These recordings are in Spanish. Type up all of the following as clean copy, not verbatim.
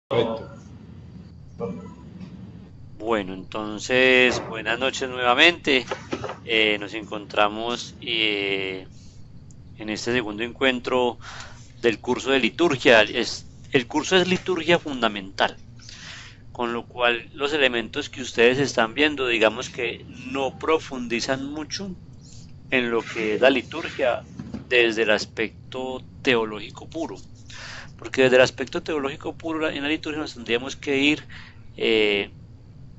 Correcto. Bueno, entonces, buenas noches nuevamente. Nos encontramos en este segundo encuentro del curso de liturgia. El curso es liturgia fundamental, con lo cual los elementos que ustedes están viendo, digamos que no profundizan mucho en lo que es la liturgia desde el aspecto teológico puro. Porque desde el aspecto teológico puro en la liturgia nos tendríamos que ir eh,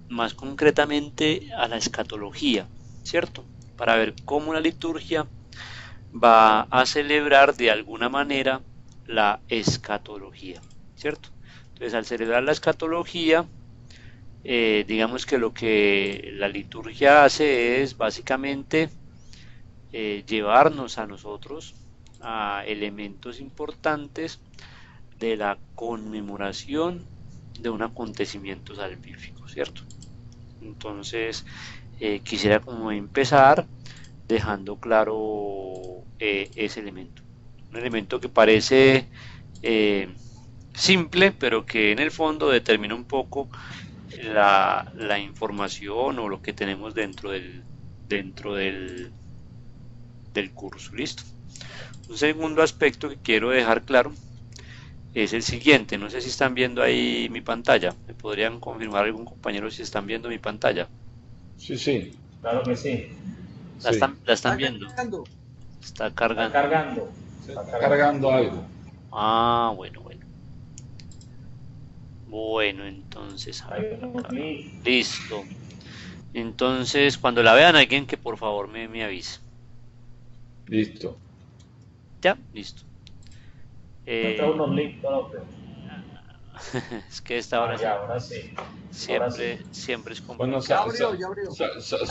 más concretamente a la escatología, ¿cierto? Para ver cómo la liturgia va a celebrar de alguna manera la escatología, ¿cierto? Entonces, al celebrar la escatología, digamos que lo que la liturgia hace es básicamente llevarnos a nosotros a elementos importantes de la conmemoración de un acontecimiento salvífico, ¿cierto? Entonces, quisiera como empezar dejando claro ese elemento. Un elemento que parece simple, pero que en el fondo determina un poco la información o lo que tenemos dentro del curso. ¿Listo? Un segundo aspecto que quiero dejar claro es el siguiente. No sé si están viendo ahí mi pantalla. ¿Me podrían confirmar algún compañero si están viendo mi pantalla? Sí, sí, Claro que sí. ¿La sí. están Está viendo? cargando. Está Está cargando. cargando. Se Está está cargando. cargando algo. Ah, bueno, bueno. Bueno, entonces, a Hay ver unos acá. clics. Listo. Entonces, cuando la vean, alguien que por favor me avise. Listo. Ya, listo. Muestra Eh, unos links, Donofrio. es que esta hora Ya, ahora sí. Ahora sí. siempre es Bueno, Ya complicado. abrió, ya abrió.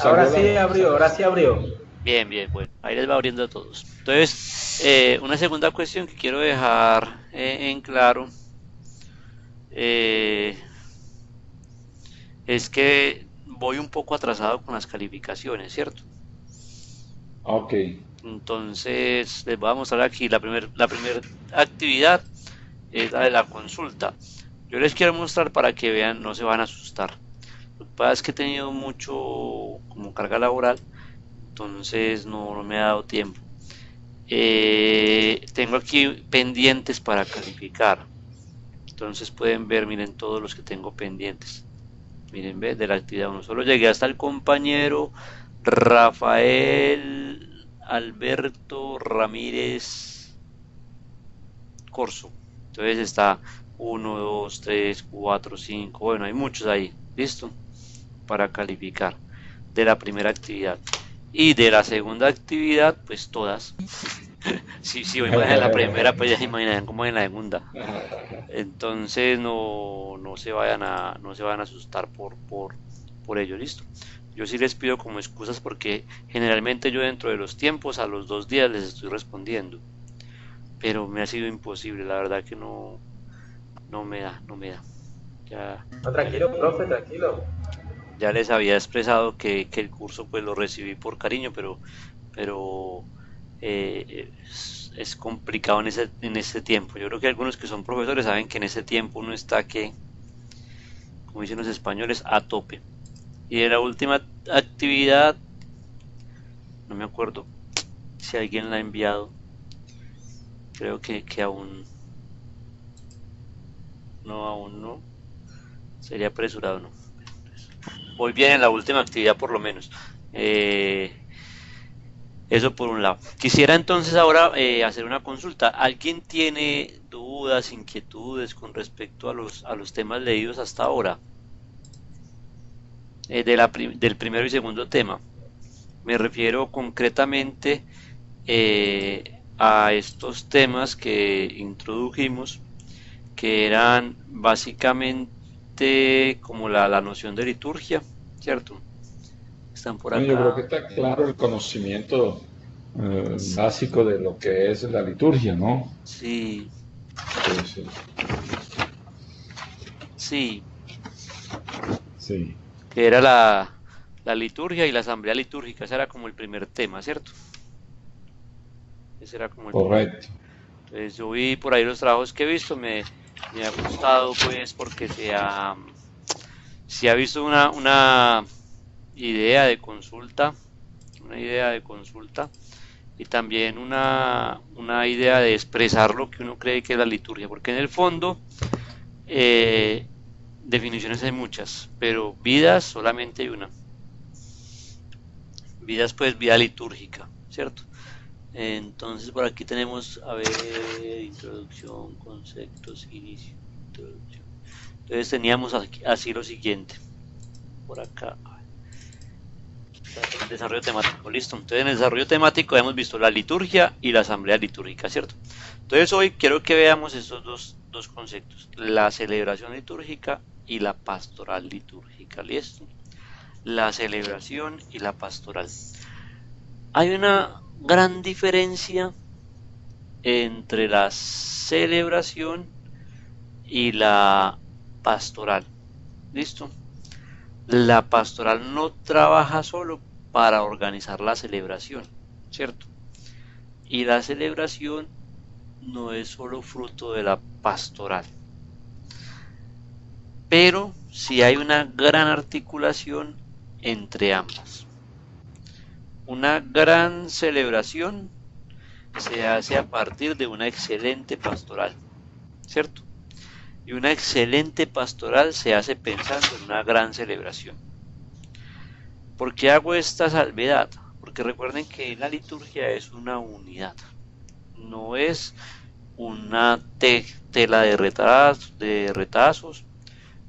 Ahora salió sí la... abrió, ahora sí abrió. Bien, bien, bueno. Ahí les va abriendo a todos. Entonces, una segunda cuestión que quiero dejar en claro eh, es que voy un poco atrasado con las calificaciones, ¿cierto? Ok, Entonces, les voy a mostrar aquí la primer actividad es la de la consulta. Yo les quiero mostrar para que vean, no se van a asustar. Lo que pasa es que he tenido mucho como carga laboral, entonces no me ha dado tiempo. Tengo aquí pendientes para calificar. Entonces pueden ver, miren todos los que tengo pendientes. Miren, ve, de la actividad 1. Solo llegué hasta el compañero Rafael Alberto Ramírez Corso. Entonces está 1, 2, 3, 4, 5. Bueno, hay muchos ahí. ¿Listo? Para calificar de la primera actividad. Y de la segunda actividad, pues todas. Si voy mal en la primera, pues ya se imaginarán cómo en la segunda. Entonces no se vayan a asustar por ello, listo. Yo sí les pido como excusas porque generalmente yo dentro de los tiempos a los 2 días les estoy respondiendo, pero me ha sido imposible, la verdad que no me da, no me da. Ya, No, ya, tranquilo, profe, tranquilo. ya les había expresado que el curso pues lo recibí por cariño, pero es complicado en ese tiempo. Yo creo que algunos que son profesores saben que en ese tiempo uno está que, como dicen los españoles, a tope. Y de la última actividad, no me acuerdo si alguien la ha enviado, creo que aún no, sería apresurado, no. Voy bien en la última actividad por lo menos. Eh, Eso por un lado. Quisiera entonces ahora hacer una consulta. ¿Alguien tiene dudas, inquietudes con respecto a los temas leídos hasta ahora? Del primero y segundo tema. Me refiero concretamente a estos temas que introdujimos, que eran básicamente como la noción de liturgia, ¿cierto? Están por bueno, yo creo que acá. está claro el conocimiento básico de lo que es la liturgia, ¿no? Sí, Sí, sí, sí, sí, que era la liturgia y la asamblea litúrgica. Ese era como el primer tema, ¿cierto? Ese era como el primer. correcto. Entonces yo vi por ahí los trabajos que he visto, Me ha gustado pues porque se ha visto una idea de consulta, y también una idea de expresar lo que uno cree que es la liturgia, porque en el fondo definiciones hay muchas, pero vidas solamente hay una. Vidas pues vida litúrgica, ¿cierto? Entonces por aquí tenemos, a ver, introducción, conceptos, inicio, introducción. Entonces teníamos así lo siguiente, por acá, el desarrollo temático, listo. Entonces en el desarrollo temático hemos visto la liturgia y la asamblea litúrgica, ¿cierto? Entonces hoy quiero que veamos estos dos conceptos, la celebración litúrgica y la pastoral litúrgica, ¿listo? La celebración y la pastoral. Hay una gran diferencia entre la celebración y la pastoral, ¿listo? La pastoral no trabaja solo para organizar la celebración, ¿cierto? Y la celebración no es solo fruto de la pastoral, pero sí hay una gran articulación entre ambas. Una gran celebración se hace a partir de una excelente pastoral, ¿cierto? Y una excelente pastoral se hace pensando en una gran celebración. ¿Por qué hago esta salvedad? Porque recuerden que la liturgia es una unidad, no es una tela de retazos,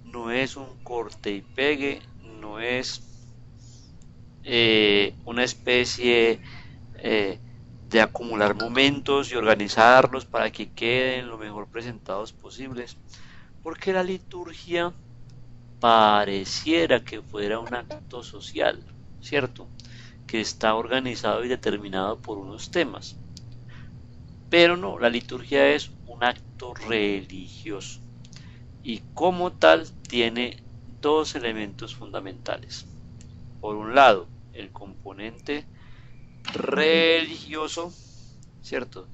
no es un corte y pegue, no es una especie de acumular momentos y organizarlos para que queden lo mejor presentados posibles, porque la liturgia pareciera que fuera un acto social, ¿cierto? Que está organizado y determinado por unos temas, pero no, la liturgia es un acto religioso y como tal tiene dos elementos fundamentales. Por un lado, el componente religioso, ¿cierto?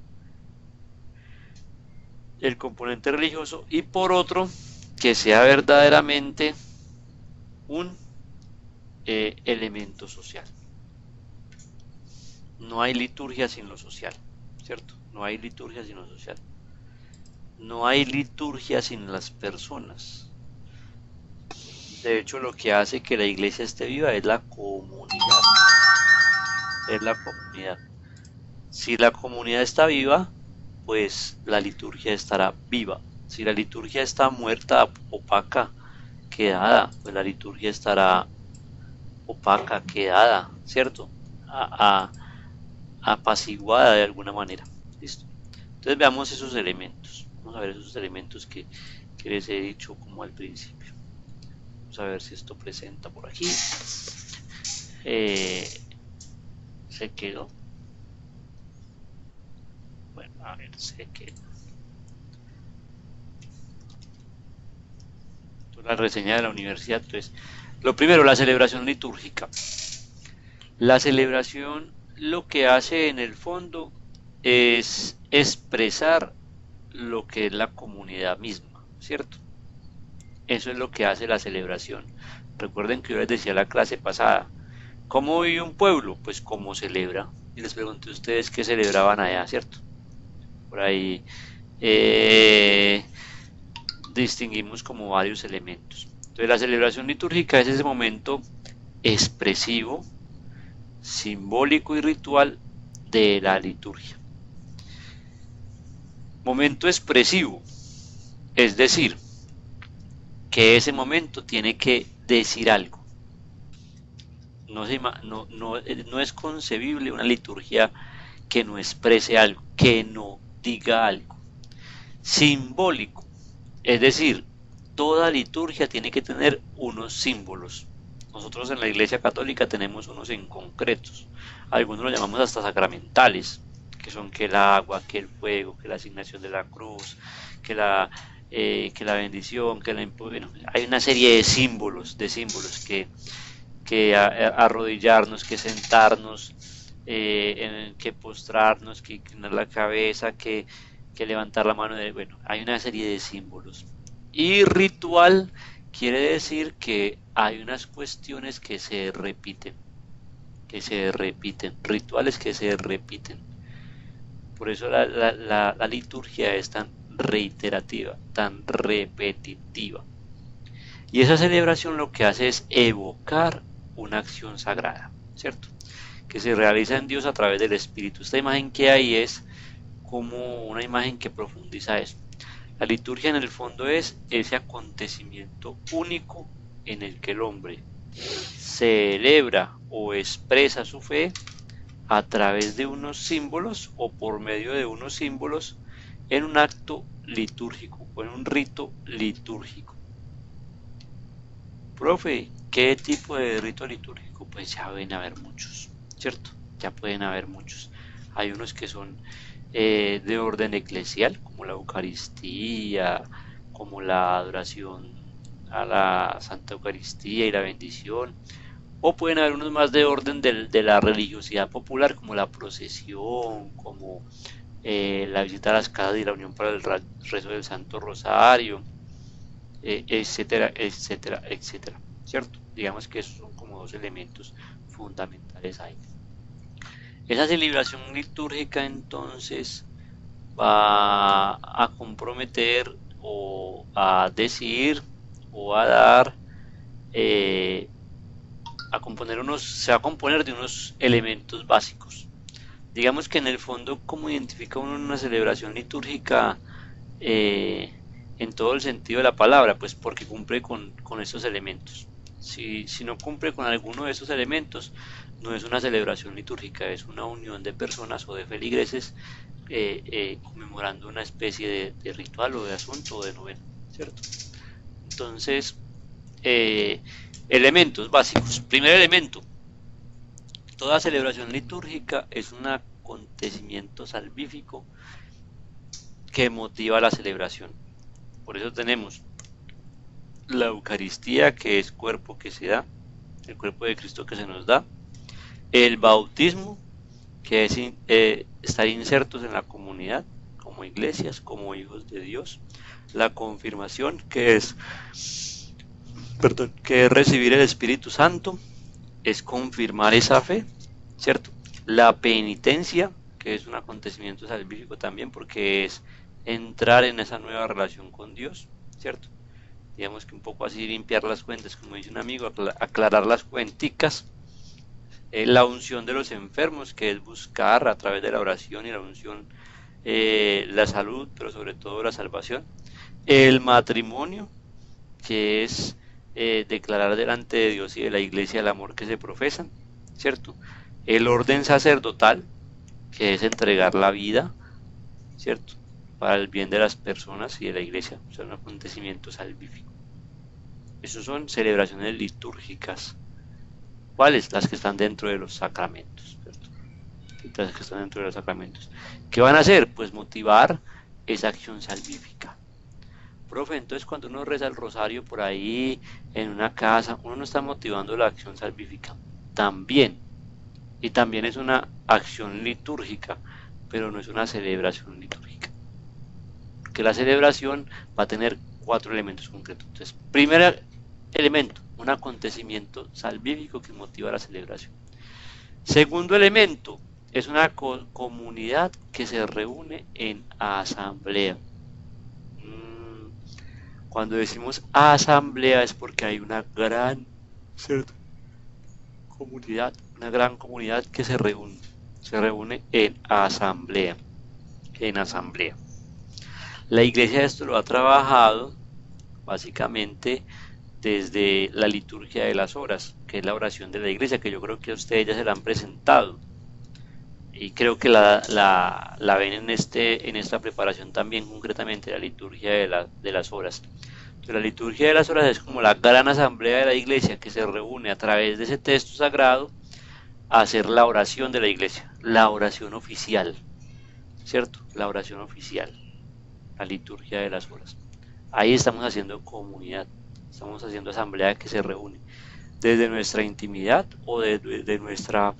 El componente religioso, y por otro, que sea verdaderamente un elemento social. No hay liturgia sin lo social, ¿cierto? No hay liturgia sin lo social. No hay liturgia sin las personas. De hecho, lo que hace que la iglesia esté viva es la comunidad. Es la comunidad. Si la comunidad está viva, pues la liturgia estará viva. Si la liturgia está muerta, opaca, quedada, pues la liturgia estará opaca, quedada, ¿cierto? Apaciguada de alguna manera. ¿Listo? Entonces veamos esos elementos. Vamos a ver esos elementos que les he dicho como al principio. Vamos a ver si esto presenta por aquí. Se quedó. Bueno, a ver, se quedó. La reseña de la universidad. Entonces, lo primero, la celebración litúrgica. La celebración lo que hace en el fondo es expresar lo que es la comunidad misma, ¿cierto? Eso es lo que hace la celebración. Recuerden que yo les decía en la clase pasada, ¿cómo vive un pueblo? Pues cómo celebra. Y les pregunté a ustedes qué celebraban allá, ¿cierto? Por ahí distinguimos como varios elementos. Entonces la celebración litúrgica es ese momento expresivo, simbólico y ritual de la liturgia. Momento expresivo, es decir, que ese momento tiene que decir algo. No es concebible una liturgia que no exprese algo, que no diga algo. Simbólico, es decir, toda liturgia tiene que tener unos símbolos. Nosotros en la Iglesia Católica tenemos unos en concretos. Algunos lo llamamos hasta sacramentales, que son que el agua, que el fuego, que la asignación de la cruz, que la bendición, bueno, hay una serie de símbolos que arrodillarnos, que sentarnos, que postrarnos, que inclinar la cabeza, que que levantar la mano. Bueno, hay una serie de símbolos. Y ritual quiere decir que hay unas cuestiones que se repiten, rituales que se repiten. Por eso la liturgia es tan reiterativa, tan repetitiva. Y esa celebración lo que hace es evocar una acción sagrada, ¿cierto? Que se realiza en Dios a través del Espíritu. Esta imagen que hay es como una imagen que profundiza eso. La liturgia en el fondo es ese acontecimiento único en el que el hombre celebra o expresa su fe a través de unos símbolos o por medio de unos símbolos en un acto litúrgico o en un rito litúrgico. Profe, ¿qué tipo de rito litúrgico? Pues ya pueden haber muchos, ¿cierto? Ya pueden haber muchos. Hay unos que son de orden eclesial, como la Eucaristía, como la adoración a la Santa Eucaristía y la bendición, o pueden haber unos más de orden de la religiosidad popular, como la procesión, como la visita a las casas y la unión para el rezo del Santo Rosario, etcétera, etcétera, etcétera, ¿cierto? Digamos que esos son como dos elementos fundamentales ahí. Esa celebración litúrgica entonces va a comprometer o a decir o a dar, se va a componer de unos elementos básicos. Digamos que en el fondo, ¿cómo identifica uno una celebración litúrgica en todo el sentido de la palabra? Pues porque cumple con esos elementos. Si no cumple con alguno de esos elementos, no es una celebración litúrgica, es una unión de personas o de feligreses conmemorando una especie de ritual o de asunto o de novena, ¿cierto? Entonces, elementos básicos. Primer elemento: toda celebración litúrgica es un acontecimiento salvífico que motiva la celebración. Por eso tenemos la Eucaristía, que es cuerpo que se da, el cuerpo de Cristo que se nos da; el bautismo, que es estar insertos en la comunidad, como iglesias, como hijos de Dios; la confirmación, que es recibir el Espíritu Santo, es confirmar esa fe, ¿cierto? La penitencia, que es un acontecimiento salvífico también, porque es entrar en esa nueva relación con Dios, ¿cierto? Digamos que un poco así limpiar las cuentas, como dice un amigo, aclarar las cuenticas. La unción de los enfermos, que es buscar a través de la oración y la unción la salud, pero sobre todo la salvación. El matrimonio, que es declarar delante de Dios y de la iglesia el amor que se profesan, ¿cierto? El orden sacerdotal, que es entregar la vida, ¿cierto?, para el bien de las personas y de la iglesia. O sea, un acontecimiento salvífico. Esas son celebraciones litúrgicas. ¿Cuáles? Las que están dentro de los sacramentos, ¿cierto? Las que están dentro de los sacramentos. ¿Qué van a hacer? Pues motivar esa acción salvífica. Profe, entonces cuando uno reza el rosario por ahí en una casa, uno no está motivando la acción salvífica. También. Y también es una acción litúrgica, pero no es una celebración litúrgica. Que la celebración va a tener 4 elementos concretos. Entonces, primer elemento, un acontecimiento salvífico que motiva la celebración. Segundo elemento, es una comunidad que se reúne en asamblea. Cuando decimos asamblea es porque hay una gran, ¿cierto?, comunidad, una gran comunidad que se reúne en asamblea. La iglesia esto lo ha trabajado básicamente desde la liturgia de las horas, que es la oración de la iglesia, que yo creo que a ustedes ya se la han presentado y creo que la ven en esta preparación también, concretamente la liturgia de las horas. Entonces, la liturgia de las horas es como la gran asamblea de la iglesia que se reúne a través de ese texto sagrado a hacer la oración de la iglesia, la oración oficial, ¿cierto? La oración oficial, la liturgia de las horas. Ahí estamos haciendo comunidad, estamos haciendo asamblea que se reúne desde nuestra intimidad o desde nuestra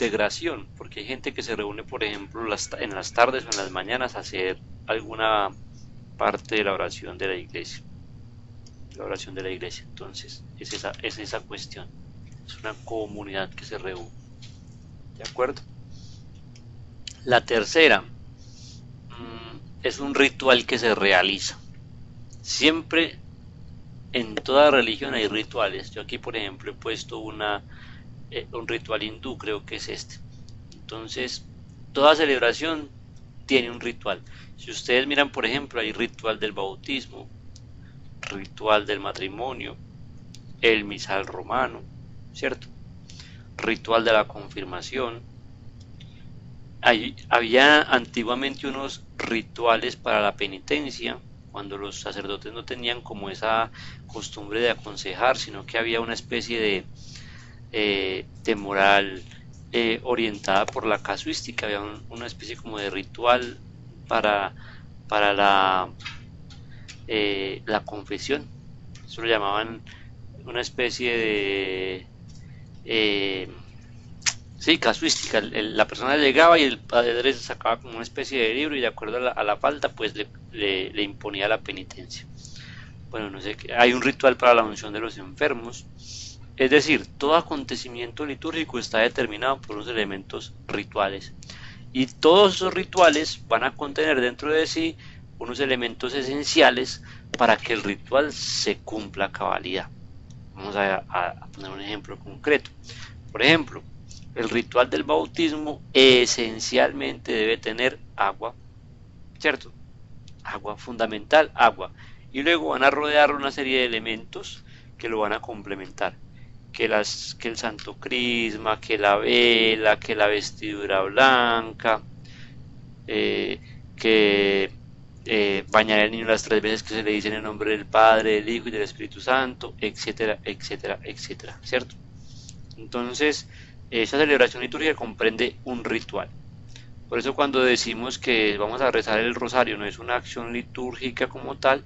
integración, porque hay gente que se reúne, por ejemplo, en las tardes o en las mañanas a hacer alguna parte de la oración de la iglesia. Entonces, es esa cuestión. Es una comunidad que se reúne. ¿De acuerdo? La tercera es un ritual que se realiza. Siempre en toda religión hay rituales. Yo aquí, por ejemplo, he puesto un ritual hindú, creo que es este. Entonces, toda celebración tiene un ritual. Si ustedes miran, por ejemplo, hay ritual del bautismo, ritual del matrimonio, el misal romano, ¿cierto? Ritual de la confirmación. Había antiguamente unos rituales para la penitencia, cuando los sacerdotes no tenían como esa costumbre de aconsejar, sino que había una especie de moral orientada por la casuística. Había una especie como de ritual para la confesión. Eso lo llamaban una especie de sí, casuística. La persona llegaba y el padre se sacaba como una especie de libro y de acuerdo a la falta pues le imponía la penitencia. Bueno, no sé, hay un ritual para la unción de los enfermos. Es decir, todo acontecimiento litúrgico está determinado por unos elementos rituales, y todos esos rituales van a contener dentro de sí unos elementos esenciales para que el ritual se cumpla a cabalidad. Vamos a poner un ejemplo concreto. Por ejemplo, el ritual del bautismo esencialmente debe tener agua, ¿cierto? Agua, fundamental, agua. Y luego van a rodear una serie de elementos que lo van a complementar. Que el santo crisma, que la vela, que la vestidura blanca, que bañar al niño las 3 veces que se le dice en el nombre del Padre, del Hijo y del Espíritu Santo, etcétera, etcétera, etcétera, ¿cierto? Entonces, esa celebración litúrgica comprende un ritual. Por eso cuando decimos que vamos a rezar el rosario no es una acción litúrgica como tal,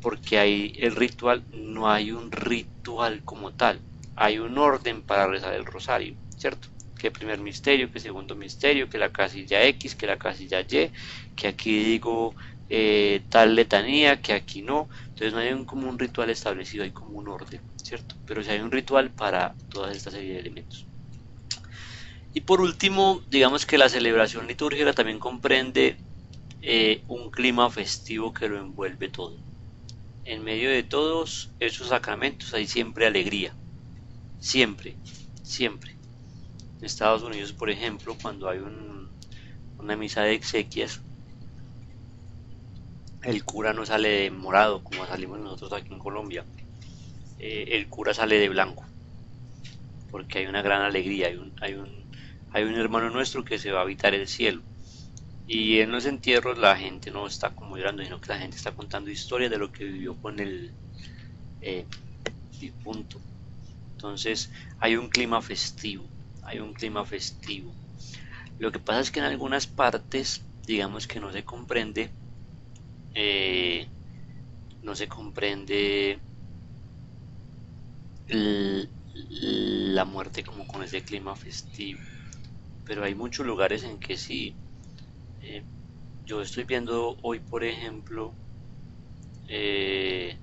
porque hay el ritual, no hay un ritual como tal, hay un orden para rezar el rosario, ¿cierto? Que primer misterio, que segundo misterio, que la casilla X, que la casilla Y, que aquí digo tal letanía, que aquí no. Entonces no hay como un ritual establecido, hay como un orden, ¿cierto? Pero sí hay un ritual para toda esta serie de elementos. Y por último, digamos que la celebración litúrgica también comprende un clima festivo que lo envuelve todo. En medio de todos esos sacramentos hay siempre alegría, siempre, siempre. En Estados Unidos, por ejemplo, cuando hay una misa de exequias, el cura no sale de morado como salimos nosotros aquí en Colombia, el cura sale de blanco, porque hay una gran alegría, hay un hermano nuestro que se va a habitar el cielo. Y en los entierros la gente no está como llorando, sino que la gente está contando historias de lo que vivió con el difunto. Entonces hay un clima festivo, Lo que pasa es que en algunas partes, digamos que no se comprende la muerte como con ese clima festivo. Pero hay muchos lugares en que sí. Yo estoy viendo hoy, por ejemplo, que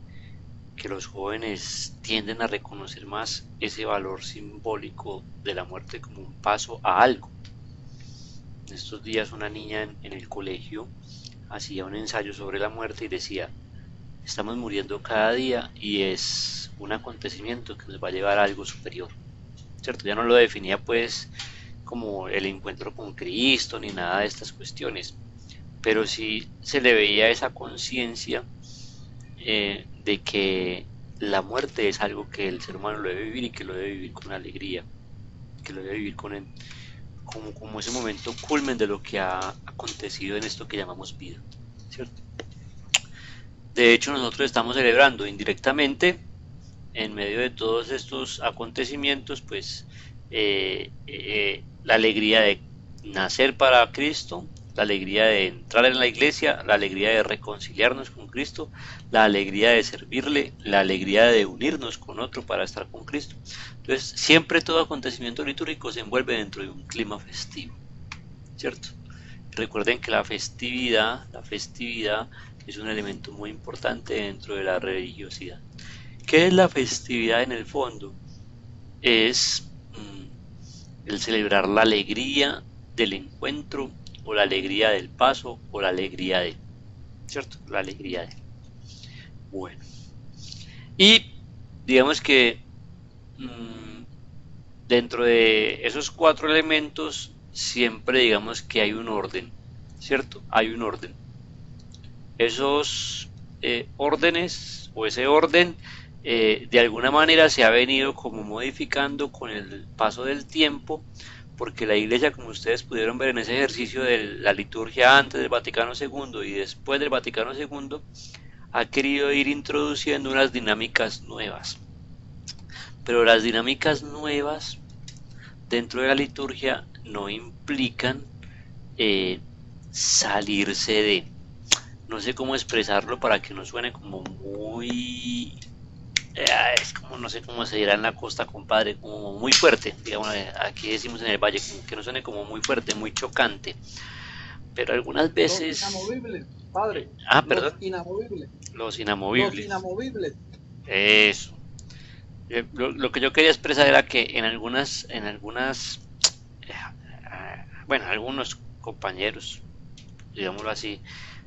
los jóvenes tienden a reconocer más ese valor simbólico de la muerte como un paso a algo. En estos días una niña en el colegio hacía un ensayo sobre la muerte y decía: estamos muriendo cada día y es un acontecimiento que nos va a llevar a algo superior, ¿cierto? Ya no lo definía pues como el encuentro con Cristo ni nada de estas cuestiones, pero sí se le veía esa conciencia de que la muerte es algo que el ser humano lo debe vivir, y que lo debe vivir con alegría, que lo debe vivir como ese momento culmen de lo que ha acontecido en esto que llamamos vida, ¿cierto? De hecho, nosotros estamos celebrando indirectamente, en medio de todos estos acontecimientos, pues la alegría de nacer para Cristo, la alegría de entrar en la iglesia, la alegría de reconciliarnos con Cristo, la alegría de servirle, la alegría de unirnos con otro para estar con Cristo. Entonces, siempre todo acontecimiento litúrgico se envuelve dentro de un clima festivo, ¿cierto? Recuerden que la festividad es un elemento muy importante dentro de la religiosidad. ¿Qué es la festividad en el fondo? Es el celebrar la alegría del encuentro, o la alegría del paso, o la alegría de, ¿cierto? La alegría de. Bueno. Y digamos que dentro de esos 4 elementos siempre digamos que hay un orden, ¿cierto? Hay un orden. Esos órdenes o ese orden de alguna manera se ha venido como modificando con el paso del tiempo, porque la iglesia, como ustedes pudieron ver en ese ejercicio de la liturgia antes del Vaticano II y después del Vaticano II, ha querido ir introduciendo unas dinámicas nuevas. Pero las dinámicas nuevas dentro de la liturgia no implican salirse de, no sé cómo expresarlo para que no suene como muy, es como, no sé cómo se dirá en la costa, compadre, como muy fuerte, digamos, aquí decimos en el valle, que no suene como muy fuerte, muy chocante, pero algunas veces... Los inamovibles, padre. Perdón. Los inamovibles. Los inamovibles. Los inamovibles. Eso. Lo que yo quería expresar era que en algunas, bueno, algunos compañeros, digámoslo así,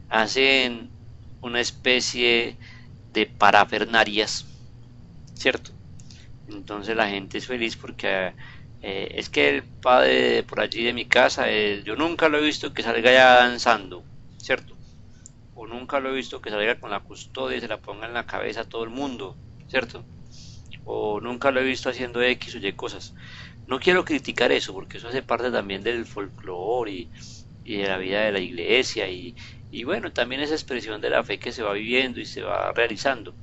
hacen una especie de parafernarias, ¿cierto? Entonces la gente es feliz porque es que el padre por allí de mi casa, yo nunca lo he visto que salga ya danzando, ¿cierto? O nunca lo he visto que salga con la custodia y se la ponga en la cabeza a todo el mundo, ¿cierto? O nunca lo he visto haciendo X o Y cosas. No quiero criticar eso, porque eso hace parte también del folclore y de la vida de la iglesia, y bueno, también esa expresión de la fe que se va viviendo y se va realizando.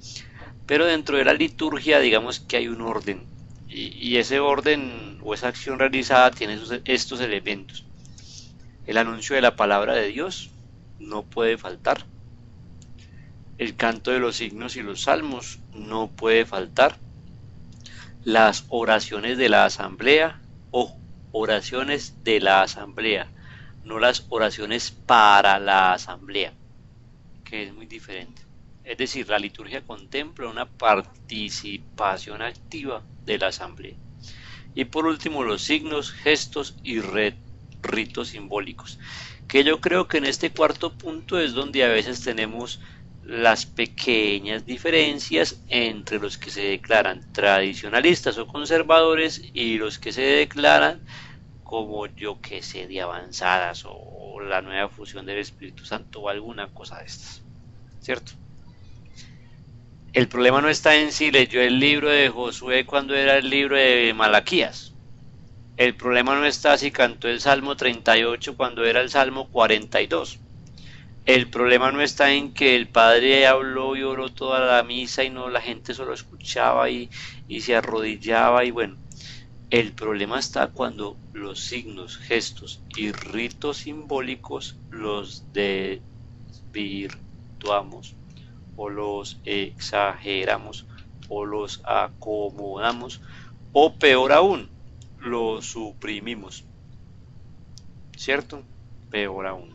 Pero dentro de la liturgia, digamos que hay un orden, y ese orden o esa acción realizada tiene estos elementos. El anuncio de la palabra de Dios no puede faltar. El canto de los signos y los salmos no puede faltar. Las oraciones de la asamblea, o oraciones de la asamblea, no las oraciones para la asamblea, que es muy diferente. Es decir, la liturgia contempla una participación activa de la asamblea. Y por último, los signos, gestos y ritos simbólicos, que yo creo que en este cuarto punto es donde a veces tenemos las pequeñas diferencias entre los que se declaran tradicionalistas o conservadores y los que se declaran como yo que sé, de avanzadas, o la nueva fusión del Espíritu Santo o alguna cosa de estas, ¿cierto? El problema no está en si leyó el libro de Josué cuando era el libro de Malaquías. El problema no está si cantó el Salmo 38 cuando era el Salmo 42. El problema no está en que el padre habló y oró toda la misa y no, la gente solo escuchaba y se arrodillaba, y bueno. El problema está cuando los signos, gestos y ritos simbólicos los desvirtuamos, o los exageramos, o los acomodamos, o peor aún, los suprimimos, ¿cierto? Peor aún.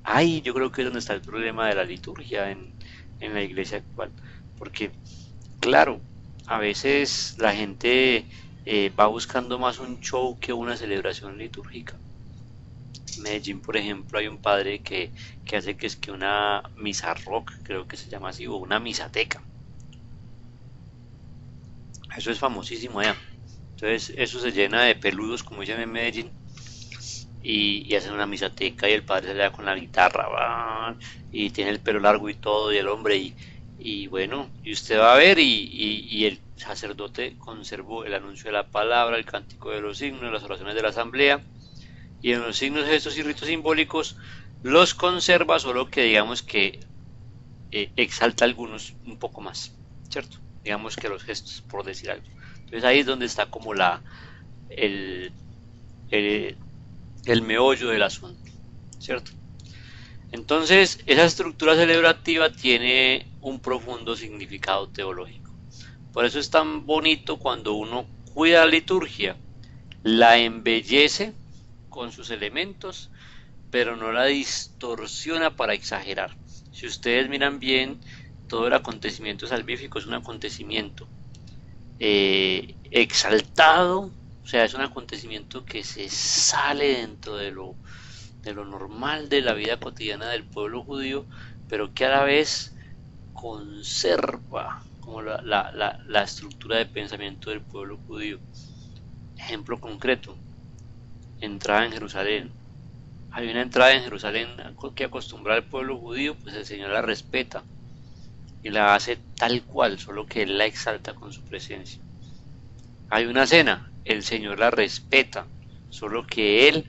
Ahí yo creo que es donde está el problema de la liturgia en la iglesia actual, porque claro, a veces la gente va buscando más un show que una celebración litúrgica. En Medellín, por ejemplo, hay un padre que hace que es que una misa rock, creo que se llama así, o una misateca. Eso es famosísimo allá. Entonces eso se llena de peludos, como dicen en Medellín, y hacen una misateca, y el padre se le da con la guitarra, ¿va? Y tiene el pelo largo y todo, y el hombre, y bueno, y usted va a ver, y el sacerdote conservó el anuncio de la palabra, el cántico de los signos, las oraciones de la asamblea, y en los signos, gestos y ritos simbólicos los conserva, solo que digamos que exalta algunos un poco más, ¿cierto? Digamos que los gestos, por decir algo. Entonces ahí es donde está como el meollo del asunto, ¿cierto? Entonces, esa estructura celebrativa tiene un profundo significado teológico. Por eso es tan bonito cuando uno cuida la liturgia, la embellece con sus elementos, pero no la distorsiona para exagerar. Si ustedes miran bien, todo el acontecimiento salvífico es un acontecimiento exaltado, o sea, es un acontecimiento que se sale dentro de lo normal de la vida cotidiana del pueblo judío, pero que a la vez conserva como la estructura de pensamiento del pueblo judío. Ejemplo concreto, entrada en Jerusalén. Hay una entrada en Jerusalén que acostumbra al pueblo judío, pues el Señor la respeta y la hace tal cual, solo que Él la exalta con su presencia. Hay una cena, el Señor la respeta, solo que Él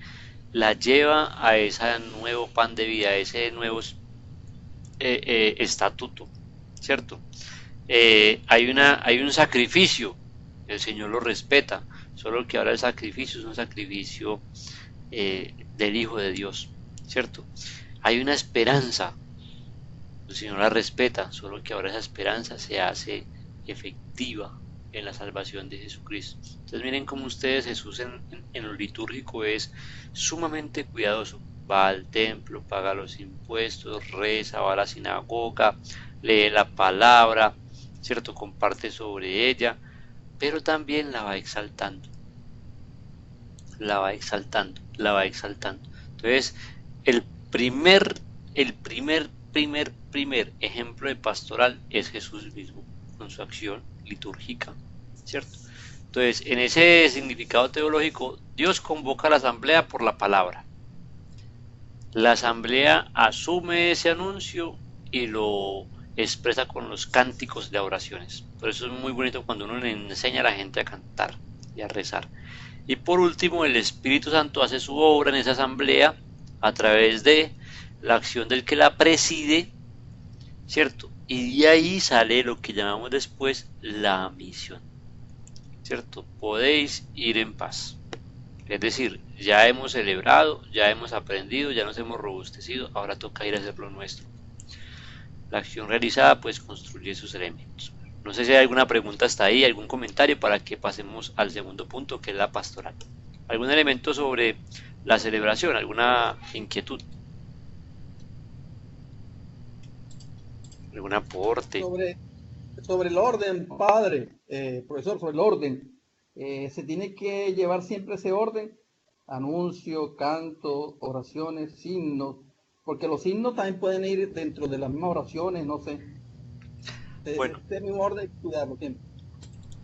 la lleva a ese nuevo pan de vida, a ese nuevo estatuto, ¿cierto? Hay un sacrificio, el Señor lo respeta, solo que ahora el sacrificio es un sacrificio del Hijo de Dios, ¿cierto? Hay una esperanza, el Señor la respeta, solo que ahora esa esperanza se hace efectiva en la salvación de Jesucristo. Entonces miren cómo ustedes, Jesús en lo litúrgico es sumamente cuidadoso. Va al templo, paga los impuestos, reza, va a la sinagoga, lee la palabra, ¿cierto? Comparte sobre ella, pero también la va exaltando. La va exaltando, la va exaltando. Entonces, el primer ejemplo de pastoral es Jesús mismo, con su acción litúrgica, ¿cierto? Entonces, en ese significado teológico, Dios convoca a la asamblea por la palabra. La asamblea asume ese anuncio y lo expresa con los cánticos de oraciones. Por eso es muy bonito cuando uno le enseña a la gente a cantar y a rezar. Y por último, el Espíritu Santo hace su obra en esa asamblea a través de la acción del que la preside, ¿cierto? Y de ahí sale lo que llamamos después la misión, ¿cierto? Podéis ir en paz. Es decir, ya hemos celebrado, ya hemos aprendido, ya nos hemos robustecido, ahora toca ir a hacer lo nuestro. La acción realizada pues construye sus elementos. No sé si hay alguna pregunta hasta ahí, algún comentario para que pasemos al segundo punto, que es la pastoral. ¿Algún elemento sobre la celebración? ¿Alguna inquietud? ¿Algún aporte? Sobre el orden, padre, profesor, sobre el orden. Se tiene que llevar siempre ese orden, anuncio, canto, oraciones, signos, porque los signos también pueden ir dentro de las mismas oraciones, no sé. Bueno, Este mismo orden, cuidarlo siempre.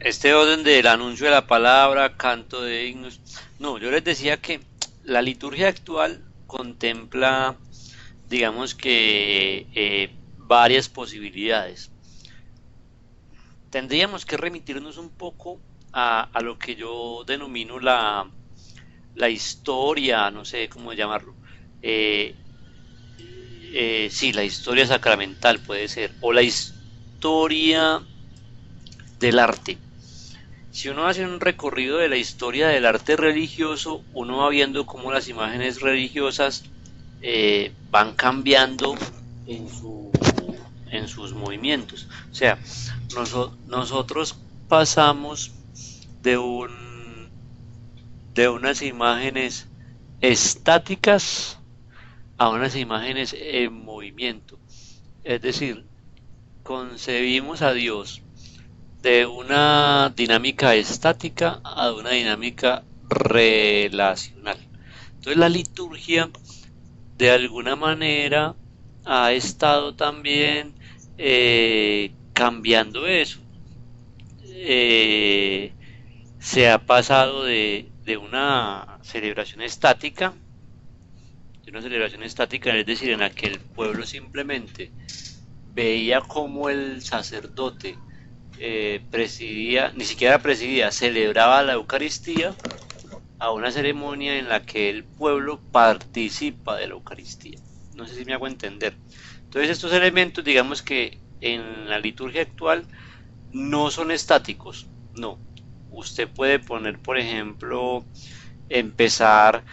este orden del anuncio de la palabra, canto de himnos. No, yo les decía que la liturgia actual contempla, digamos que, varias posibilidades. Tendríamos que remitirnos un poco a lo que yo denomino la historia, no sé cómo llamarlo. Sí, la historia sacramental puede ser, o la historia del arte. Si uno hace un recorrido de la historia del arte religioso, uno va viendo cómo las imágenes religiosas van cambiando en, en sus movimientos. O sea, nosotros pasamos de unas imágenes estáticas a unas imágenes en movimiento. Es decir, concebimos a Dios de una dinámica estática a una dinámica relacional. Entonces la liturgia de alguna manera ha estado también cambiando eso. Se ha pasado de una celebración estática, es decir, en la que el pueblo simplemente veía cómo el sacerdote presidía, ni siquiera presidía, celebraba la Eucaristía, a una ceremonia en la que el pueblo participa de la Eucaristía. No sé si me hago entender. Entonces estos elementos, digamos que en la liturgia actual no son estáticos, no. Usted puede poner, por ejemplo, empezar,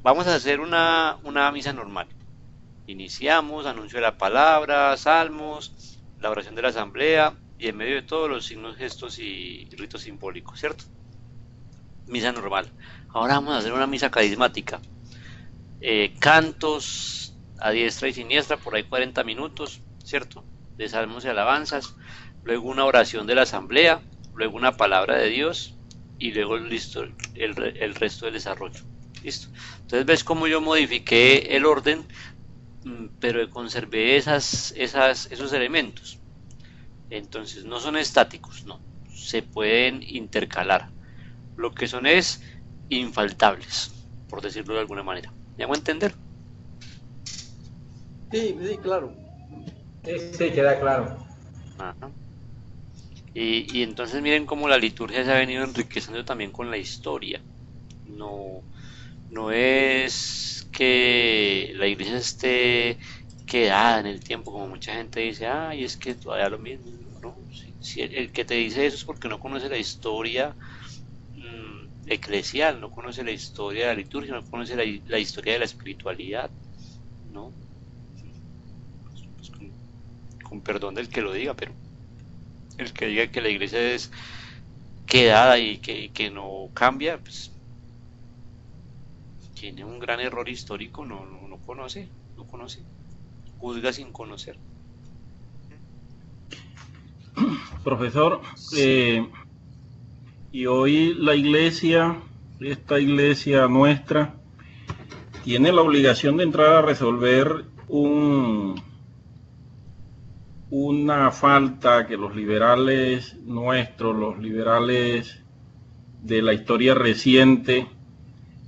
vamos a hacer una misa normal Iniciamos, anuncio de la palabra, salmos, la oración de la asamblea y en medio de todos los signos, gestos y ritos simbólicos, ¿cierto? Misa normal. Ahora vamos a hacer una misa carismática. Cantos a diestra y siniestra, por ahí 40 minutos, ¿cierto? De salmos y alabanzas, luego una oración de la asamblea, luego una palabra de Dios y luego listo el resto del desarrollo. Listo. Entonces ves cómo yo modifiqué el orden, pero conservé esos elementos. Entonces no son estáticos, no, se pueden intercalar. Lo que son es infaltables, por decirlo de alguna manera. ¿Me hago entender? Sí, sí, claro. Sí, queda claro. Ajá. Y entonces miren cómo la liturgia se ha venido enriqueciendo también con la historia. No es que la iglesia esté quedada en el tiempo, como mucha gente dice, ay, es que todavía lo mismo. No, si el que te dice eso es porque no conoce la historia eclesial, no conoce la historia de la liturgia, no conoce la historia de la espiritualidad, ¿no? Pues con perdón del que lo diga, pero el que diga que la iglesia es quedada y que no cambia, pues tiene un gran error histórico, no conoce, juzga sin conocer. Profesor, y hoy la iglesia, esta iglesia nuestra, tiene la obligación de entrar a resolver una falta que los liberales nuestros, los liberales de la historia reciente,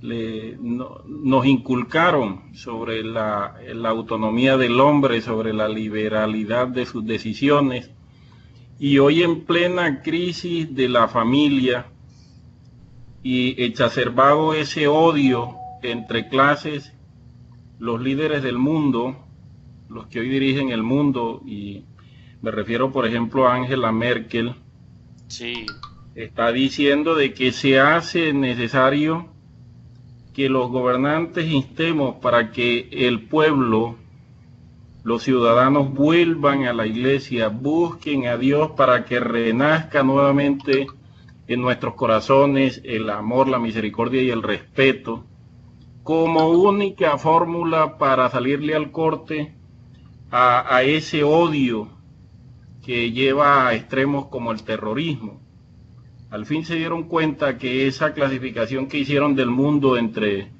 nos inculcaron sobre la autonomía del hombre, sobre la liberalidad de sus decisiones. Y hoy en plena crisis de la familia y exacerbado ese odio entre clases, los líderes del mundo, los que hoy dirigen el mundo, y me refiero por ejemplo a Angela Merkel, sí, está diciendo de que se hace necesario que los gobernantes instemos para que el pueblo, los ciudadanos vuelvan a la iglesia, busquen a Dios para que renazca nuevamente en nuestros corazones el amor, la misericordia y el respeto, como única fórmula para salirle al corte a ese odio que lleva a extremos como el terrorismo. Al fin se dieron cuenta que esa clasificación que hicieron del mundo entre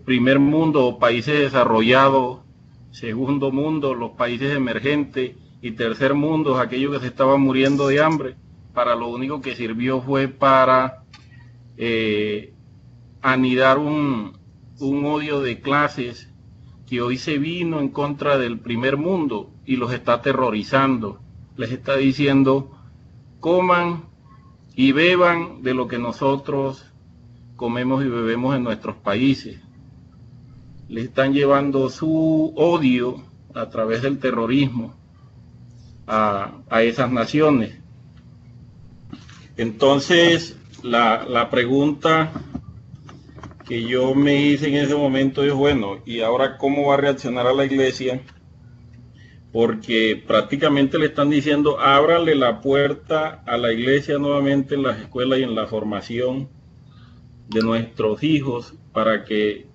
primer mundo o países desarrollados, segundo mundo, los países emergentes, y tercer mundo, aquellos que se estaban muriendo de hambre, para lo único que sirvió fue para anidar un odio de clases que hoy se vino en contra del primer mundo y los está aterrorizando. Les está diciendo, coman y beban de lo que nosotros comemos y bebemos en nuestros países. Le están llevando su odio a través del terrorismo a esas naciones. Entonces, la pregunta que yo me hice en ese momento es, bueno, ¿y ahora cómo va a reaccionar a la iglesia? Porque prácticamente le están diciendo, ábrale la puerta a la iglesia nuevamente en las escuelas y en la formación de nuestros hijos para que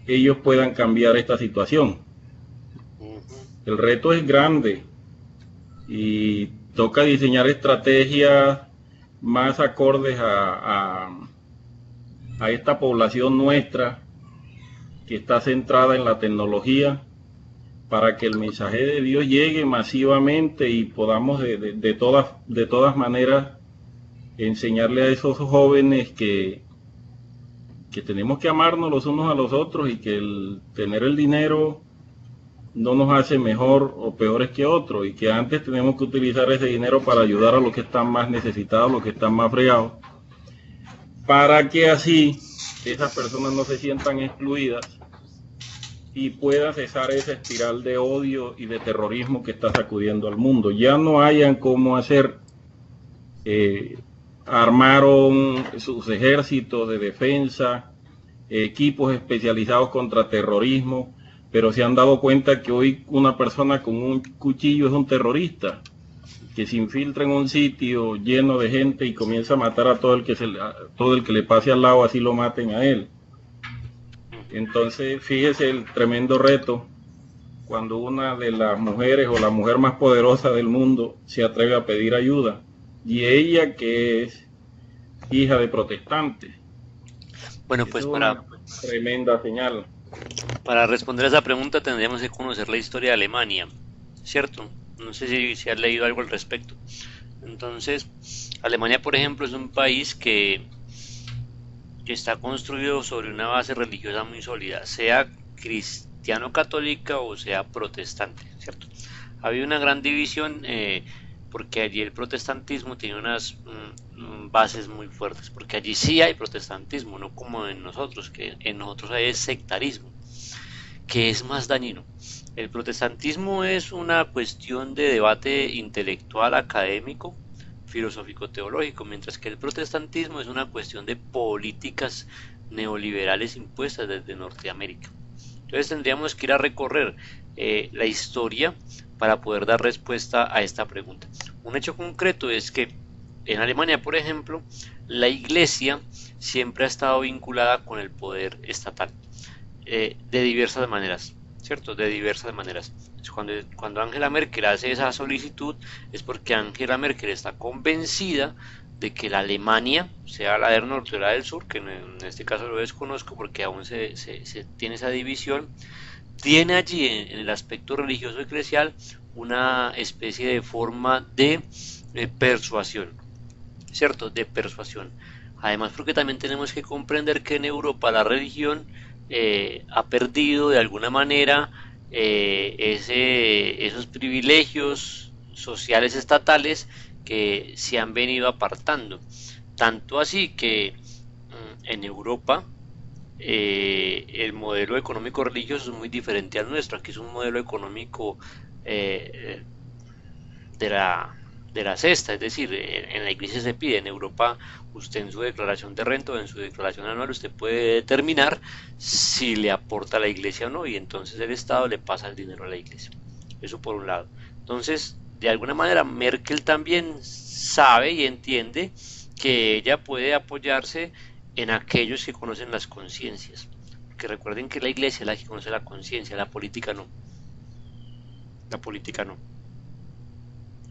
ellos puedan cambiar esta situación. El reto es grande y toca diseñar estrategias más acordes a esta población nuestra que está centrada en la tecnología, para que el mensaje de Dios llegue masivamente y podamos de todas maneras enseñarle a esos jóvenes que tenemos que amarnos los unos a los otros y que el tener el dinero no nos hace mejor o peores que otros, y que antes tenemos que utilizar ese dinero para ayudar a los que están más necesitados, los que están más fregados, para que así esas personas no se sientan excluidas y pueda cesar esa espiral de odio y de terrorismo que está sacudiendo al mundo. Ya no hayan cómo hacer, armaron sus ejércitos de defensa, equipos especializados contra terrorismo, pero se han dado cuenta que hoy una persona con un cuchillo es un terrorista, que se infiltra en un sitio lleno de gente y comienza a matar a todo el que le pase al lado, así lo maten a él. Entonces, fíjese el tremendo reto cuando una de las mujeres o la mujer más poderosa del mundo se atreve a pedir ayuda, y ella que es hija de protestantes. Bueno, pues es una tremenda señal. Para responder a esa pregunta tendríamos que conocer la historia de Alemania, ¿cierto? No sé si has leído algo al respecto. Entonces, Alemania, por ejemplo, es un país que está construido sobre una base religiosa muy sólida, sea cristiano-católica o sea protestante, ¿cierto? Ha habido una gran división porque allí el protestantismo tiene unas bases muy fuertes, porque allí sí hay protestantismo, no como en nosotros, que en nosotros hay sectarismo, que es más dañino. El protestantismo es una cuestión de debate intelectual, académico, filosófico, teológico, mientras que el protestantismo es una cuestión de políticas neoliberales impuestas desde Norteamérica. Entonces tendríamos que ir a recorrer la historia para poder dar respuesta a esta pregunta. Un hecho concreto es que en Alemania, por ejemplo, la iglesia siempre ha estado vinculada con el poder estatal de diversas maneras, ¿cierto? De diversas maneras. Cuando Angela Merkel hace esa solicitud es porque Angela Merkel está convencida de que la Alemania, sea la del norte o la del sur, que en este caso lo desconozco porque aún se tiene esa división, tiene allí en el aspecto religioso eclesial una especie de forma de persuasión, ¿cierto? De persuasión. Además, porque también tenemos que comprender que en Europa la religión ha perdido de alguna manera esos privilegios sociales estatales que se han venido apartando. Tanto así que en Europa el modelo económico religioso es muy diferente al nuestro. Aquí es un modelo económico de la cesta, es decir, en la iglesia se pide. En Europa usted en su declaración de renta o en su declaración anual usted puede determinar si le aporta a la iglesia o no, y entonces el Estado le pasa el dinero a la iglesia. Eso por un lado. Entonces, de alguna manera Merkel también sabe y entiende que ella puede apoyarse en aquellos que conocen las conciencias, porque recuerden que la iglesia es la que conoce la conciencia, la política no. La política no.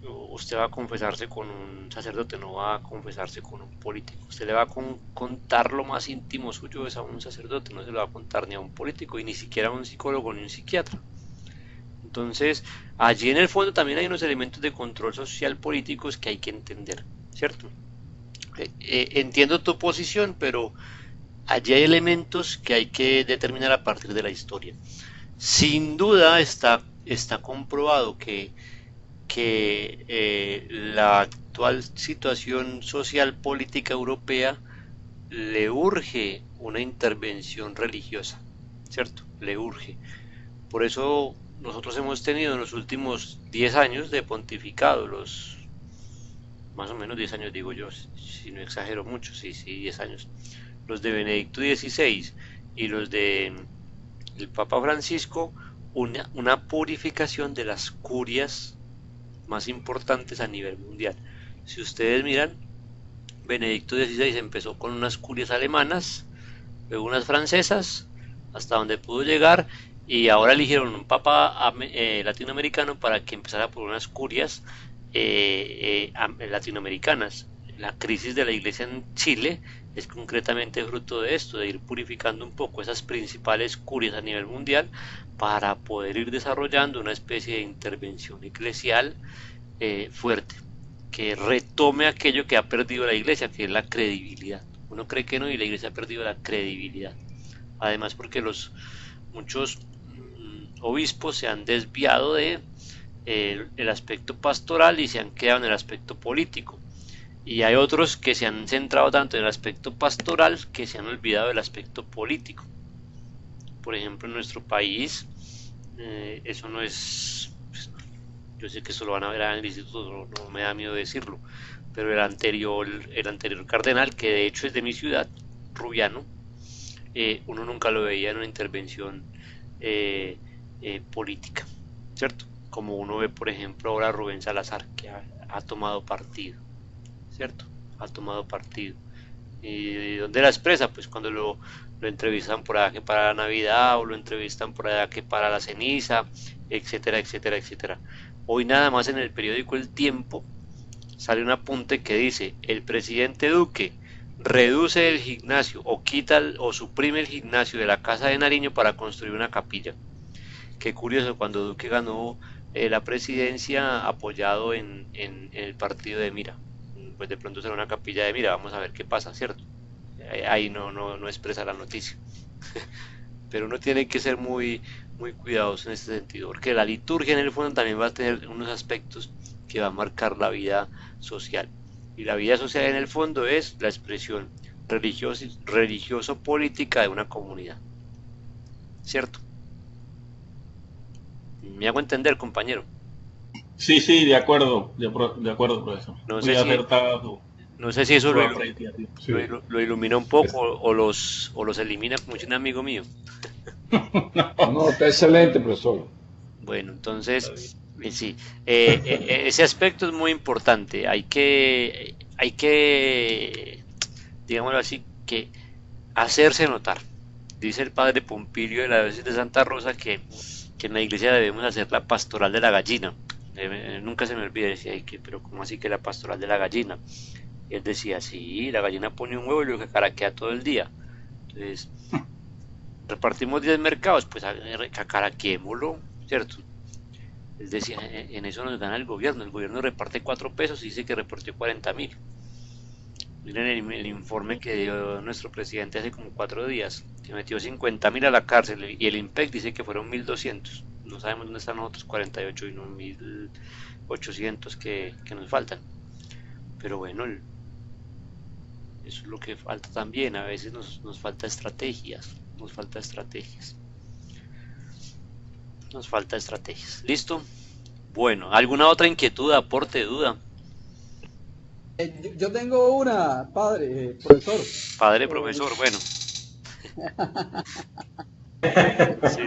Usted va a confesarse con un sacerdote, no va a confesarse con un político. Usted le va a contar lo más íntimo suyo es a un sacerdote, no se lo va a contar ni a un político y ni siquiera a un psicólogo ni a un psiquiatra. Entonces, allí en el fondo también hay unos elementos de control social políticos que hay que entender, ¿cierto? Entiendo tu posición, pero allí hay elementos que hay que determinar a partir de la historia. Sin duda está comprobado que la actual situación social política europea le urge una intervención religiosa, ¿cierto? Le urge. Por eso nosotros hemos tenido en los últimos 10 años de pontificado, los más o menos 10 años digo yo, si no exagero mucho, sí, 10 años, los de Benedicto XVI y los de el Papa Francisco, una purificación de las curias más importantes a nivel mundial. Si ustedes miran, Benedicto XVI empezó con unas curias alemanas, luego unas francesas, hasta donde pudo llegar, y ahora eligieron un papa latinoamericano para que empezara por unas curias latinoamericanas. La crisis de la iglesia en Chile es concretamente fruto de esto, de ir purificando un poco esas principales curias a nivel mundial para poder ir desarrollando una especie de intervención eclesial fuerte, que retome aquello que ha perdido la iglesia, que es la credibilidad. Uno cree que no, y la iglesia ha perdido la credibilidad. Además porque muchos obispos se han desviado de el aspecto pastoral y se han quedado en el aspecto político, y hay otros que se han centrado tanto en el aspecto pastoral que se han olvidado del aspecto político. Por ejemplo, en nuestro país eso no es, pues, yo sé que eso lo van a ver en el instituto, no me da miedo decirlo, pero el anterior cardenal, que de hecho es de mi ciudad, Rubiano, uno nunca lo veía en una intervención política, ¿cierto? Como uno ve, por ejemplo, ahora a Rubén Salazar, que ha tomado partido, ¿cierto? Ha tomado partido. ¿Y dónde la expresa? Pues cuando lo entrevistan por allá que para la Navidad, o lo entrevistan por allá que para la ceniza, etcétera, etcétera, etcétera. Hoy nada más en el periódico El Tiempo sale un apunte que dice: el presidente Duque reduce el gimnasio o o suprime el gimnasio de la Casa de Nariño para construir una capilla. Qué curioso, cuando Duque ganó la presidencia apoyado en el partido de Mira, pues de pronto será una capilla de Mira, vamos a ver qué pasa, ¿cierto? Ahí no expresa la noticia. Pero uno tiene que ser muy cuidadoso en este sentido, porque la liturgia en el fondo también va a tener unos aspectos que va a marcar la vida social. Y la vida social en el fondo es la expresión religioso-política de una comunidad, ¿cierto? ¿Me hago entender, compañero? Sí, de acuerdo, de acuerdo, profesor. Muy acertado. No sé si eso Sí. lo ilumina un poco o los elimina, como dice un amigo mío. No, está excelente, profesor. Bueno, entonces, sí, ese aspecto es muy importante. Hay que, digámoslo así, que hacerse notar. Dice el padre Pompilio de la diócesis de Santa Rosa que en la iglesia debemos hacer la pastoral de la gallina. Nunca se me olvida, decía, pero ¿cómo así que la pastoral de la gallina? Y él decía, sí, la gallina pone un huevo y lo cacaraquea todo el día. Entonces, repartimos 10 mercados, pues cacaraquémoslo, ¿cierto? Él decía, en eso nos gana el gobierno reparte 4 pesos y dice que repartió 40.000. Miren el informe que dio nuestro presidente hace como 4 días, que metió 50.000 a la cárcel, y el IMPEC dice que fueron 1.200. No sabemos dónde están los otros 48 y no 1.800 que nos faltan. Pero bueno, eso es lo que falta también. A veces nos falta estrategias. Nos falta estrategias. ¿Listo? Bueno, ¿alguna otra inquietud, aporte, duda? Yo tengo una, padre, profesor. Padre, profesor, bueno. Sí.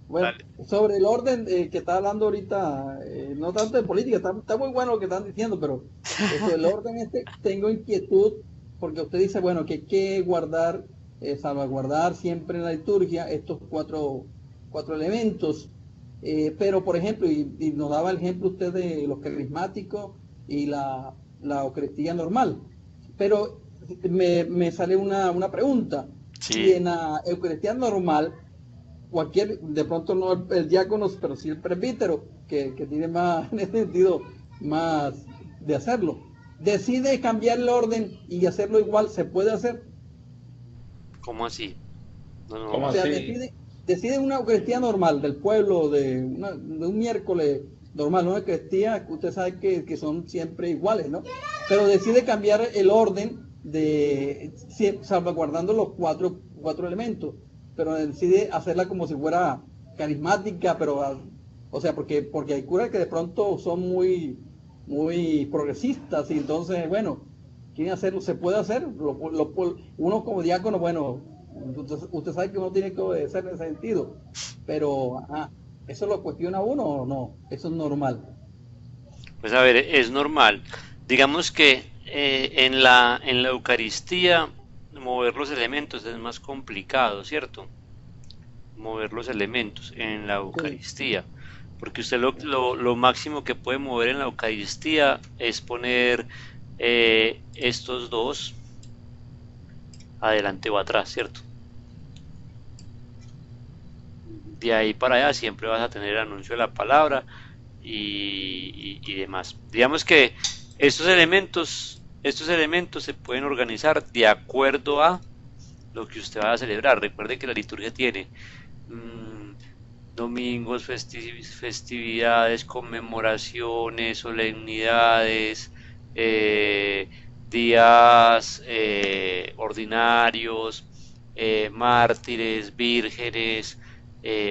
Bueno, Dale. sobre el orden que está hablando ahorita, no tanto de política, está muy bueno lo que están diciendo, pero sobre el orden tengo inquietud, porque usted dice, bueno, que hay que guardar, salvaguardar siempre en la liturgia estos cuatro elementos, pero por ejemplo, y nos daba el ejemplo usted de los carismáticos y la Eucaristía normal, pero me sale una pregunta. Sí. Y en la Eucaristía normal, de pronto no el diácono, pero sí el presbítero, que tiene más, en ese sentido, más de hacerlo, decide cambiar el orden y hacerlo igual, ¿se puede hacer? ¿Cómo así? No. ¿Cómo O sea, así? decide una Eucaristía normal del pueblo, de un miércoles normal, una Eucaristía que usted sabe que son siempre iguales, ¿no? Pero decide cambiar el orden salvaguardando los cuatro elementos, pero decide hacerla como si fuera carismática, pero, o sea, porque hay curas que de pronto son muy progresistas, y entonces, bueno, quieren hacerlo, se puede hacer, uno como diácono, bueno, usted sabe que uno tiene que obedecer en ese sentido, pero, ¿eso lo cuestiona uno o no? Eso es normal. Pues a ver, es normal. Digamos que en la Eucaristía mover los elementos es más complicado, ¿cierto? Mover los elementos en la Eucaristía, porque usted lo máximo que puede mover en la Eucaristía es poner estos dos adelante o atrás, ¿cierto? De ahí para allá siempre vas a tener el anuncio de la palabra y demás. Digamos que estos elementos se pueden organizar de acuerdo a lo que usted va a celebrar. Recuerde que la liturgia tiene domingos, festividades, conmemoraciones, solemnidades, días ordinarios, mártires, vírgenes,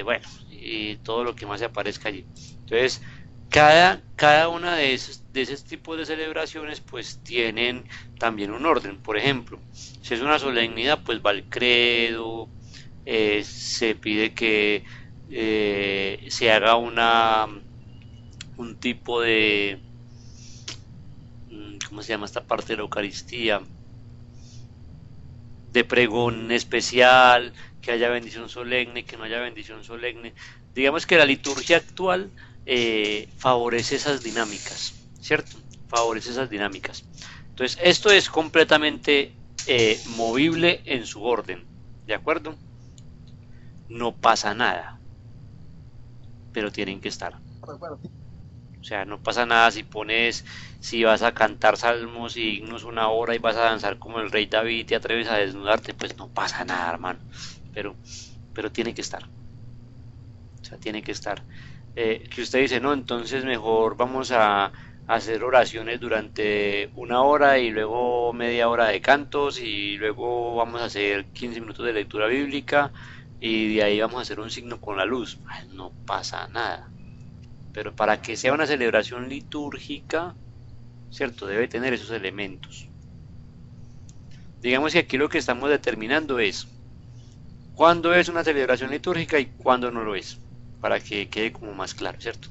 bueno, y todo lo que más se aparezca allí. Entonces, cada una de esos tipos de celebraciones pues tienen también un orden. Por ejemplo, si es una solemnidad, pues va el credo, se pide que se haga un tipo de, ¿cómo se llama esta parte de la Eucaristía? De pregón especial, que haya bendición solemne, que no haya bendición solemne. Digamos que la liturgia actual favorece esas dinámicas, ¿cierto? Favorece esas dinámicas. Entonces, esto es completamente movible en su orden, ¿de acuerdo? No pasa nada, pero tienen que estar. O sea, no pasa nada si vas a cantar salmos y himnos una hora y vas a danzar como el rey David y te atreves a desnudarte, pues no pasa nada, hermano. Pero tiene que estar. O sea, tiene que estar. Que usted dice, no, entonces mejor vamos a hacer oraciones durante una hora y luego media hora de cantos y luego vamos a hacer 15 minutos de lectura bíblica y de ahí vamos a hacer un signo con la luz. Pues no pasa nada. Pero para que sea una celebración litúrgica, ¿cierto? Debe tener esos elementos. Digamos que aquí lo que estamos determinando es cuándo es una celebración litúrgica y cuándo no lo es, para que quede como más claro, ¿cierto?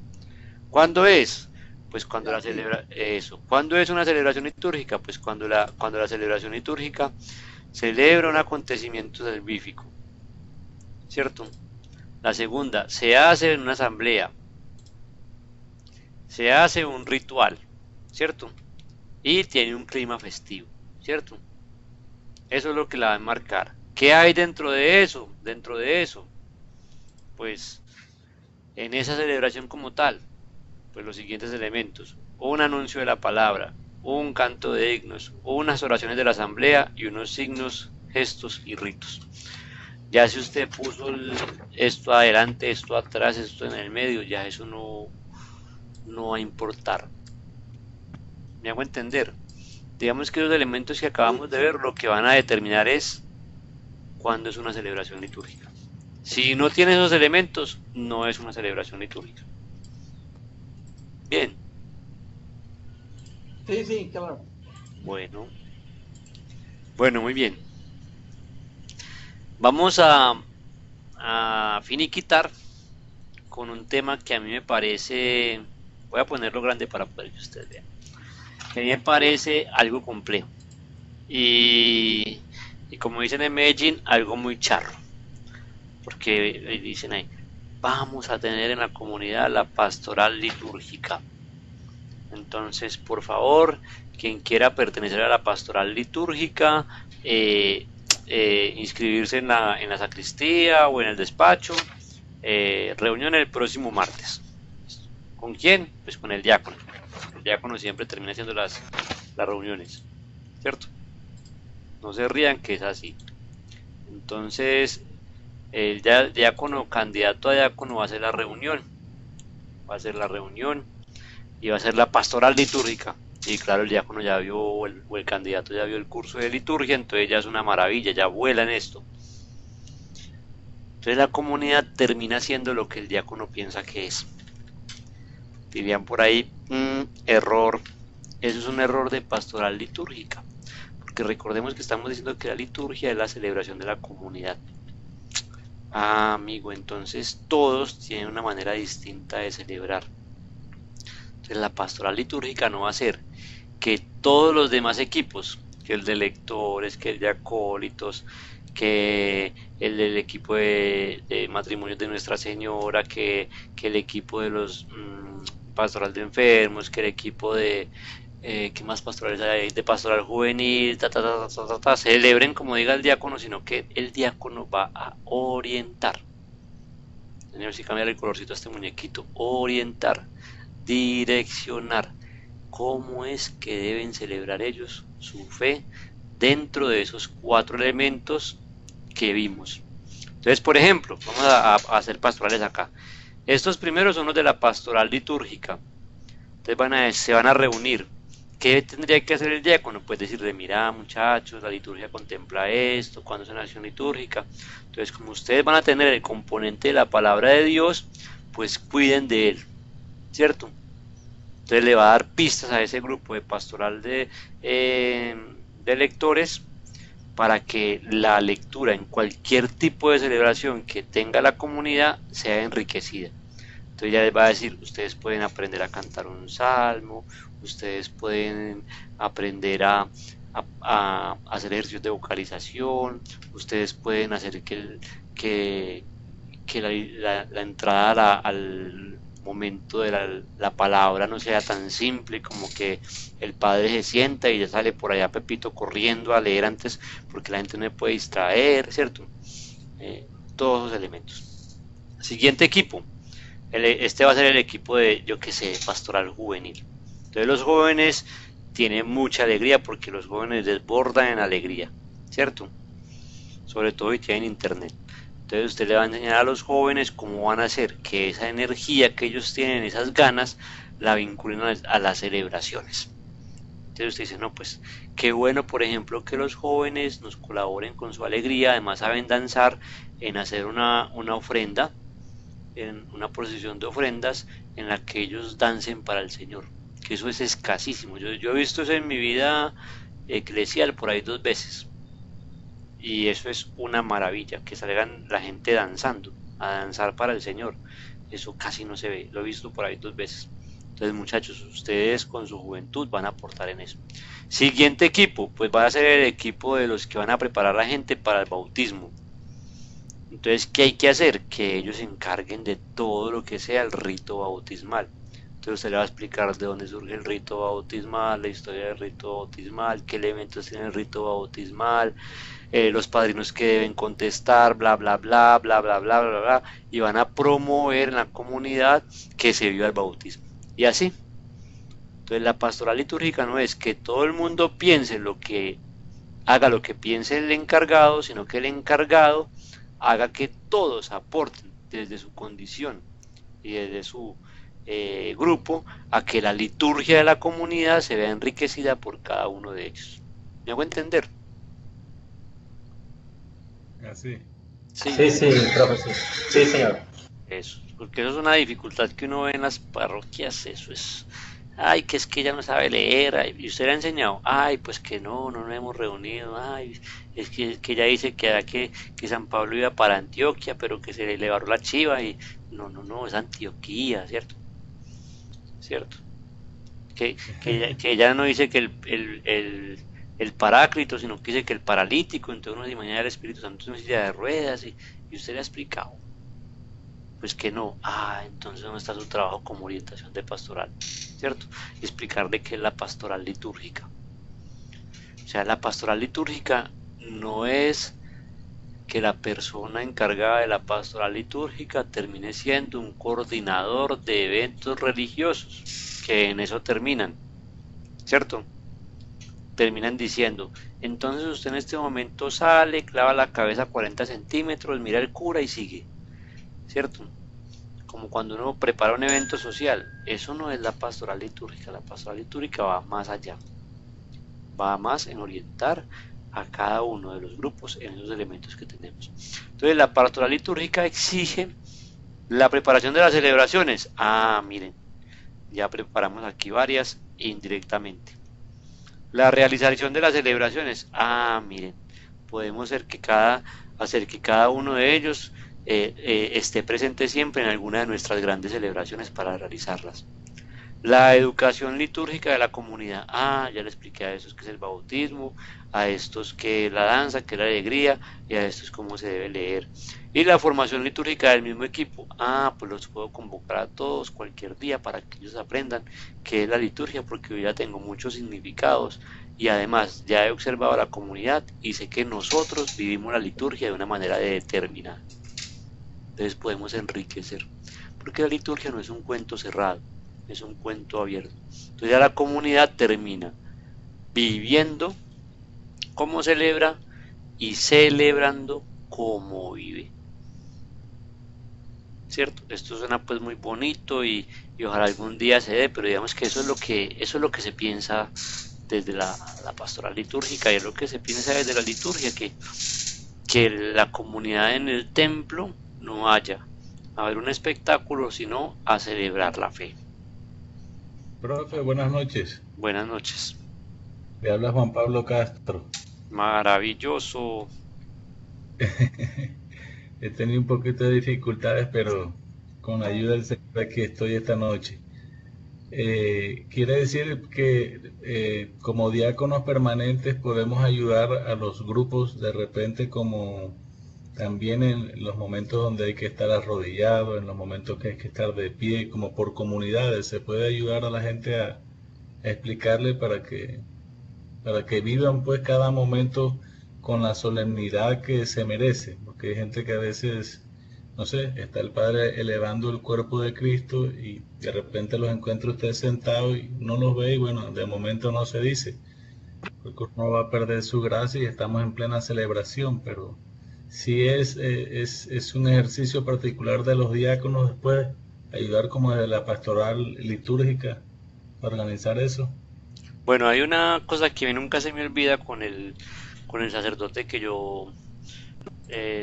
¿Cuándo es? Pues cuando la celebra eso. ¿Cuándo es una celebración litúrgica? Pues cuando la celebración litúrgica celebra un acontecimiento salvífico, ¿cierto? La segunda, se hace en una asamblea, se hace un ritual, ¿cierto? Y tiene un clima festivo, ¿cierto? Eso es lo que la va a enmarcar. ¿Qué hay dentro de eso? Dentro de eso, pues en esa celebración como tal, pues los siguientes elementos: un anuncio de la palabra, un canto de himnos, unas oraciones de la asamblea y unos signos, gestos y ritos. Ya si usted puso esto adelante, esto atrás, esto en el medio, ya eso no va a importar. ¿Me hago entender? Digamos que los elementos que acabamos de ver lo que van a determinar es cuándo es una celebración litúrgica. Si no tiene esos elementos, no es una celebración litúrgica. Bien. Sí, claro. Bueno, muy bien. Vamos a finiquitar con un tema que a mí me parece, voy a ponerlo grande para poder que ustedes vean, que a mí me parece algo complejo y como dicen en Medellín, algo muy charro, porque dicen ahí, vamos a tener en la comunidad la pastoral litúrgica. Entonces, por favor, quien quiera pertenecer a la pastoral litúrgica, inscribirse en la sacristía o en el despacho. Reunión el próximo martes. ¿Con quién? Pues con el diácono. El diácono siempre termina haciendo las reuniones, ¿cierto? No se rían que es así. Entonces, el diácono, candidato a diácono, va a hacer la reunión. Va a hacer la reunión y va a ser la pastoral litúrgica. Y claro, el diácono ya vio, o el candidato ya vio el curso de liturgia, entonces ya es una maravilla, ya vuela en esto. Entonces la comunidad termina siendo lo que el diácono piensa que es. Dirían por ahí, error. Eso es un error de pastoral litúrgica. Porque recordemos que estamos diciendo que la liturgia es la celebración de la comunidad. Ah, amigo, entonces todos tienen una manera distinta de celebrar. Entonces la pastoral litúrgica no va a ser que todos los demás equipos, que el de lectores, que el de acólitos, que el del equipo de matrimonios de Nuestra Señora, que el equipo de los pastoral de enfermos, que el equipo de ¿qué más pastorales hay? De pastoral juvenil, celebren como diga el diácono, sino que el diácono va a orientar. Señor, si cambia el colorcito a este muñequito, orientar, direccionar cómo es que deben celebrar ellos su fe dentro de esos 4 elementos que vimos. Entonces, por ejemplo, vamos a hacer pastorales acá. Estos primeros son los de la pastoral litúrgica. Entonces se van a reunir. ¿Qué tendría que hacer el diácono? Pues decirle, mira muchachos, la liturgia contempla esto, cuando es una acción litúrgica. Entonces, como ustedes van a tener el componente de la palabra de Dios, pues cuiden de él, ¿cierto? Entonces le va a dar pistas a ese grupo de pastoral de lectores para que la lectura en cualquier tipo de celebración que tenga la comunidad sea enriquecida. Entonces ya les va a decir, ustedes pueden aprender a cantar un salmo, ustedes pueden aprender a hacer ejercicios de vocalización, ustedes pueden hacer que la entrada al momento de la palabra no sea tan simple como que el padre se sienta y ya sale por allá Pepito corriendo a leer antes, porque la gente no se puede distraer, ¿cierto? Todos esos elementos. Siguiente equipo. Este va a ser el equipo de, yo que sé, pastoral juvenil. Entonces los jóvenes tienen mucha alegría porque los jóvenes desbordan en alegría, ¿cierto? Sobre todo si tienen internet. Entonces usted le va a enseñar a los jóvenes cómo van a hacer que esa energía que ellos tienen, esas ganas, la vinculen a las celebraciones. Entonces usted dice, no, pues qué bueno, por ejemplo, que los jóvenes nos colaboren con su alegría, además saben danzar, en hacer una ofrenda, en una procesión de ofrendas en la que ellos dancen para el Señor, que eso es escasísimo. Yo he visto eso en mi vida eclesial por ahí 2 veces. Y eso es una maravilla, que salgan la gente danzando, a danzar para el Señor. Eso casi no se ve, lo he visto por ahí 2 veces. Entonces, muchachos, ustedes con su juventud van a aportar en eso. Siguiente equipo, pues va a ser el equipo de los que van a preparar a la gente para el bautismo. Entonces, ¿qué hay que hacer? Que ellos se encarguen de todo lo que sea el rito bautismal. Entonces usted le va a explicar de dónde surge el rito bautismal, la historia del rito bautismal, qué elementos tiene el rito bautismal, los padrinos que deben contestar, bla bla bla bla bla bla bla bla, y van a promover en la comunidad que se viva el bautismo. Y así. Entonces la pastoral litúrgica no es que todo el mundo piense haga lo que piense el encargado, sino que el encargado haga que todos aporten desde su condición y desde su grupo a que la liturgia de la comunidad se vea enriquecida por cada uno de ellos. ¿Me hago entender? Así. Sí, profesor. Sí, señor. Eso, porque eso es una dificultad que uno ve en las parroquias, eso es, ay, que es que ella no sabe leer, ay, y usted le ha enseñado, ay, pues que no nos hemos reunido, ay, es que ella dice que San Pablo iba para Antioquia, pero que se le elevaron la chiva, y no, es Antioquía, ¿cierto? Que ella no dice que el paráclito, sino que dice que el paralítico, entonces uno se imagina el Espíritu Santo en una silla de ruedas, y usted le ha explicado, pues que no, entonces no está su trabajo como orientación de pastoral, ¿cierto? Y explicarle qué es la pastoral litúrgica. O sea, la pastoral litúrgica no es que la persona encargada de la pastoral litúrgica termine siendo un coordinador de eventos religiosos, que en eso terminan, ¿cierto? Terminan diciendo, entonces usted en este momento sale, clava la cabeza 40 centímetros, mira el cura y sigue, ¿cierto? Como cuando uno prepara un evento social. Eso no es la pastoral litúrgica. La pastoral litúrgica va más allá, va más en orientar a cada uno de los grupos en esos elementos que tenemos. Entonces la pastoral litúrgica exige la preparación de las celebraciones. Miren, ya preparamos aquí varias indirectamente. La realización de las celebraciones. Miren, podemos hacer que cada uno de ellos esté presente siempre en alguna de nuestras grandes celebraciones para realizarlas. La educación litúrgica de la comunidad. Ya le expliqué a esos que es el bautismo, a estos que es la danza, que es la alegría, y a estos cómo se debe leer. Y la formación litúrgica del mismo equipo. Pues los puedo convocar a todos cualquier día para que ellos aprendan qué es la liturgia, porque hoy ya tengo muchos significados y además ya he observado a la comunidad y sé que nosotros vivimos la liturgia de una manera determinada. Entonces podemos enriquecer, porque la liturgia no es un cuento cerrado, es un cuento abierto. Entonces ya la comunidad termina viviendo cómo celebra y celebrando cómo vive, ¿cierto? Esto suena pues muy bonito y ojalá algún día se dé, pero digamos que eso es lo que se piensa desde la pastoral litúrgica, y es lo que se piensa desde la liturgia, que la comunidad en el templo no vaya a ver un espectáculo, sino a celebrar la fe. Profe, buenas noches. Buenas noches. Le habla Juan Pablo Castro. Maravilloso. He tenido un poquito de dificultades, pero con la ayuda del Señor aquí estoy esta noche. Quiere decir que como diáconos permanentes podemos ayudar a los grupos de repente, como también en los momentos donde hay que estar arrodillado, en los momentos que hay que estar de pie, como por comunidades. Se puede ayudar a la gente a explicarle para que vivan pues cada momento con la solemnidad que se merece, porque hay gente que a veces, no sé, está el Padre elevando el cuerpo de Cristo y de repente los encuentra usted sentados y no los ve, y bueno, de momento no se dice, porque uno va a perder su gracia y estamos en plena celebración, pero sí es un ejercicio particular de los diáconos después, ayudar como de la pastoral litúrgica a organizar eso. Bueno, hay una cosa que a mí nunca se me olvida con el sacerdote que yo,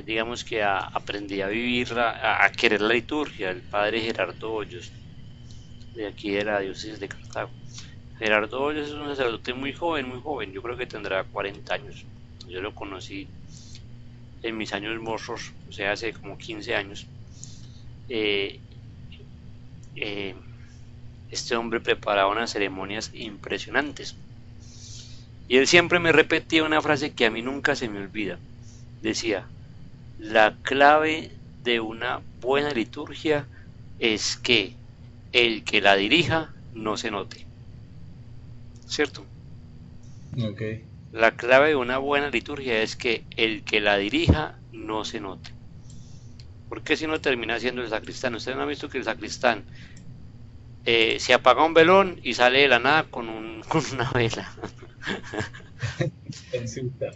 digamos que aprendí a vivir, a querer la liturgia, el padre Gerardo Hoyos, de aquí de la diócesis de Cartago. Gerardo Hoyos es un sacerdote muy joven, yo creo que tendrá 40 años. Yo lo conocí en mis años mozos, o sea, hace como 15 años. Este hombre preparaba unas ceremonias impresionantes. Y él siempre me repetía una frase que a mí nunca se me olvida. Decía, la clave de una buena liturgia es que el que la dirija no se note. ¿Cierto? Okay. La clave de una buena liturgia es que el que la dirija no se note. Porque si no termina siendo el sacristán. Ustedes no han visto que el sacristán se apaga un velón y sale de la nada con una vela.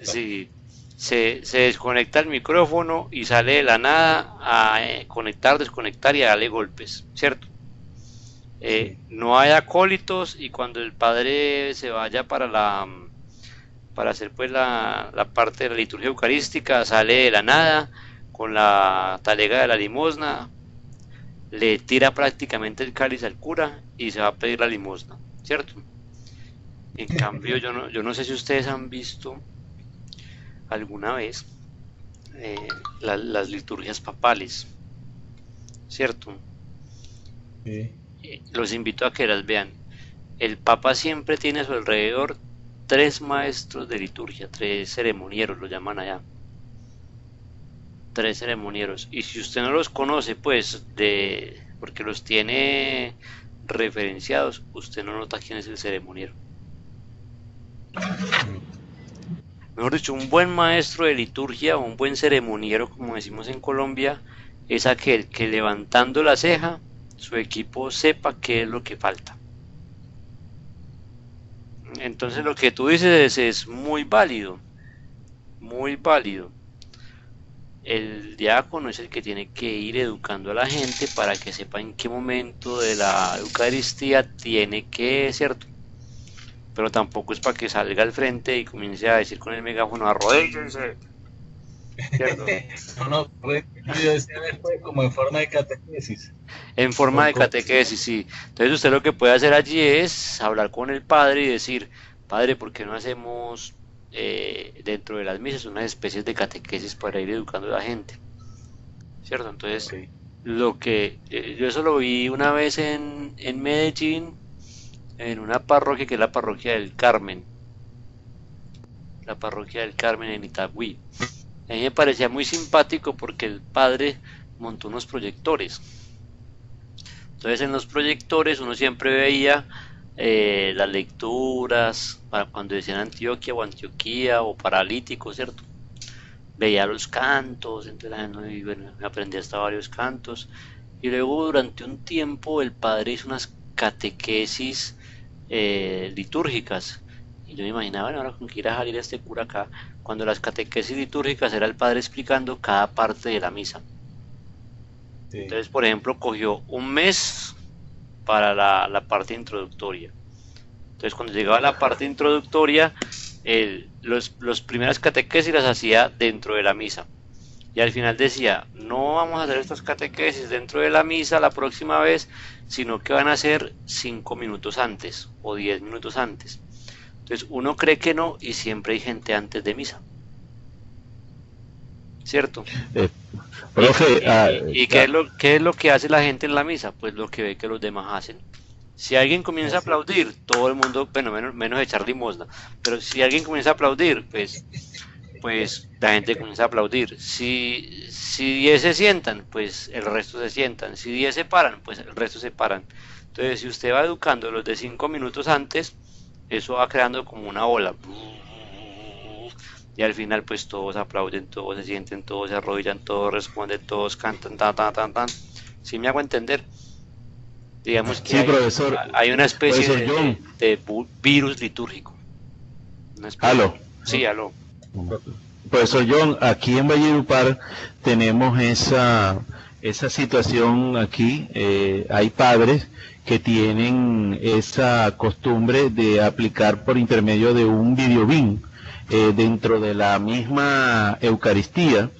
Sí, se desconecta el micrófono y sale de la nada a conectar, desconectar y a darle golpes, ¿cierto? No hay acólitos, y cuando el padre se vaya para hacer pues la parte de la liturgia eucarística, sale de la nada con la talega de la limosna, le tira prácticamente el cáliz al cura y se va a pedir la limosna, ¿cierto? En cambio, yo no sé si ustedes han visto alguna vez las liturgias papales, ¿cierto? Sí. Los invito a que las vean. El Papa siempre tiene a su alrededor 3 maestros de liturgia, 3 ceremonieros, lo llaman allá. 3 ceremonieros. Y si usted no los conoce, pues, porque los tiene referenciados, usted no nota quién es el ceremoniero. Mejor dicho, un buen maestro de liturgia o un buen ceremoniero, como decimos en Colombia, es aquel que levantando la ceja, su equipo sepa qué es lo que falta. Entonces lo que tú dices es muy válido, muy válido. El diácono es el que tiene que ir educando a la gente para que sepa en qué momento de la Eucaristía tiene que, ¿cierto? Pero tampoco es para que salga al frente y comience a decir con el megáfono, arrodíllense, ¿cierto? No, yo decía después como en forma de catequesis. En forma de catequesis, sí. Entonces usted lo que puede hacer allí es hablar con el padre y decir, padre, ¿por qué no hacemos dentro de las misas unas especies de catequesis para ir educando a la gente? ¿Cierto? Entonces, Okay. lo que yo eso lo vi una vez en Medellín, en una parroquia que es la parroquia del Carmen. La parroquia del Carmen en Itagüí. A mí me parecía muy simpático porque el padre montó unos proyectores. Entonces en los proyectores uno siempre veía las lecturas para cuando decían Antioquia o Antioquía o Paralítico, ¿cierto? Veía los cantos, y bueno, me aprendí hasta varios cantos. Y luego durante un tiempo el padre hizo unas catequesis litúrgicas. Y yo me imaginaba, bueno, ahora con que irá a salir este cura acá, cuando las catequesis litúrgicas era el padre explicando cada parte de la misa. Sí. Entonces, por ejemplo, cogió un mes para la parte introductoria. Entonces, cuando llegaba a la parte introductoria, los primeras catequesis las hacía dentro de la misa. Y al final decía, no vamos a hacer estas catequesis dentro de la misa la próxima vez, sino que van a ser 5 minutos antes o 10 minutos antes. Entonces uno cree que no y siempre hay gente antes de misa, ¿cierto? Profe, ¿Y qué es lo que hace la gente en la misa? Pues lo que ve que los demás hacen. Si alguien comienza a aplaudir, todo el mundo, bueno, menos echar limosna, pero si alguien comienza a aplaudir, pues la gente comienza a aplaudir. Si 10 se sientan, pues el resto se sientan. Si 10 se paran, pues el resto se paran. Entonces, si usted va educando los de 5 minutos antes, eso va creando como una ola. Y al final, pues todos aplauden, todos se sienten, todos se arrodillan, todos responden, todos cantan, tan. ¿Sí me hago entender? Digamos que sí, profesor, hay una especie profesor de virus litúrgico. ¿Aló? Sí, aló. Profesor John, aquí en Valledupar tenemos esa situación aquí. Hay padres que tienen esa costumbre de aplicar por intermedio de un videobin dentro de la misma Eucaristía.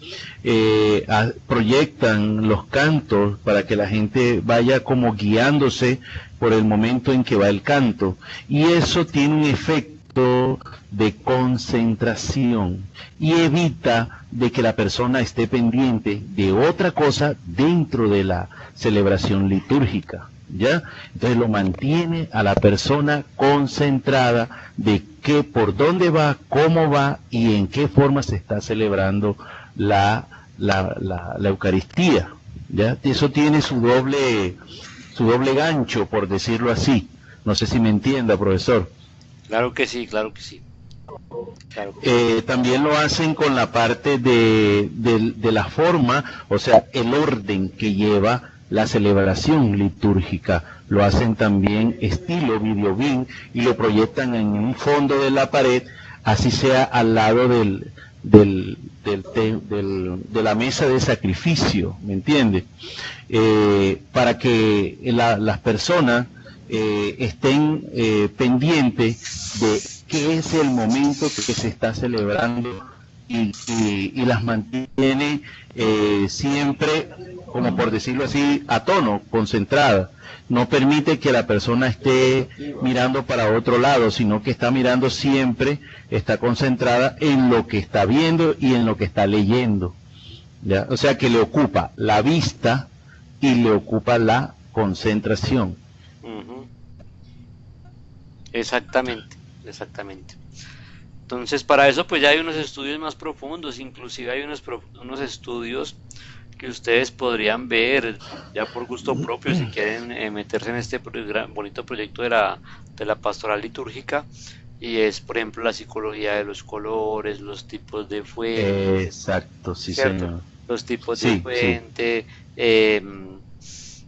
Proyectan los cantos para que la gente vaya como guiándose por el momento en que va el canto, y eso tiene un efecto de concentración y evita de que la persona esté pendiente de otra cosa dentro de la celebración litúrgica, ¿ya? Entonces lo mantiene a la persona concentrada de qué, por dónde va, cómo va y en qué forma se está celebrando la Eucaristía, ¿ya? Eso tiene su doble gancho, por decirlo así. No sé si me entienda, profesor. Claro que sí, claro que sí. También lo hacen con la parte de la forma, o sea, el orden que lleva la celebración litúrgica. Lo hacen también estilo videobin y lo proyectan en un fondo de la pared, así sea al lado de la mesa de sacrificio, ¿me entiende? Para que las personas estén pendientes de qué es el momento que se está celebrando y las mantiene siempre, como por decirlo así, a tono, concentrada. No permite que la persona esté mirando para otro lado, sino que está mirando siempre, está concentrada en lo que está viendo y en lo que está leyendo, ¿ya? O sea que le ocupa la vista y le ocupa la concentración. Exactamente. Entonces, para eso pues ya hay unos estudios más profundos, inclusive hay unos estudios que ustedes podrían ver ya por gusto propio si quieren meterse en este bonito proyecto de la pastoral litúrgica, y es, por ejemplo, la psicología de los colores, los tipos de fuente. Exacto, sí, ¿cierto? señor. Los tipos de fuente.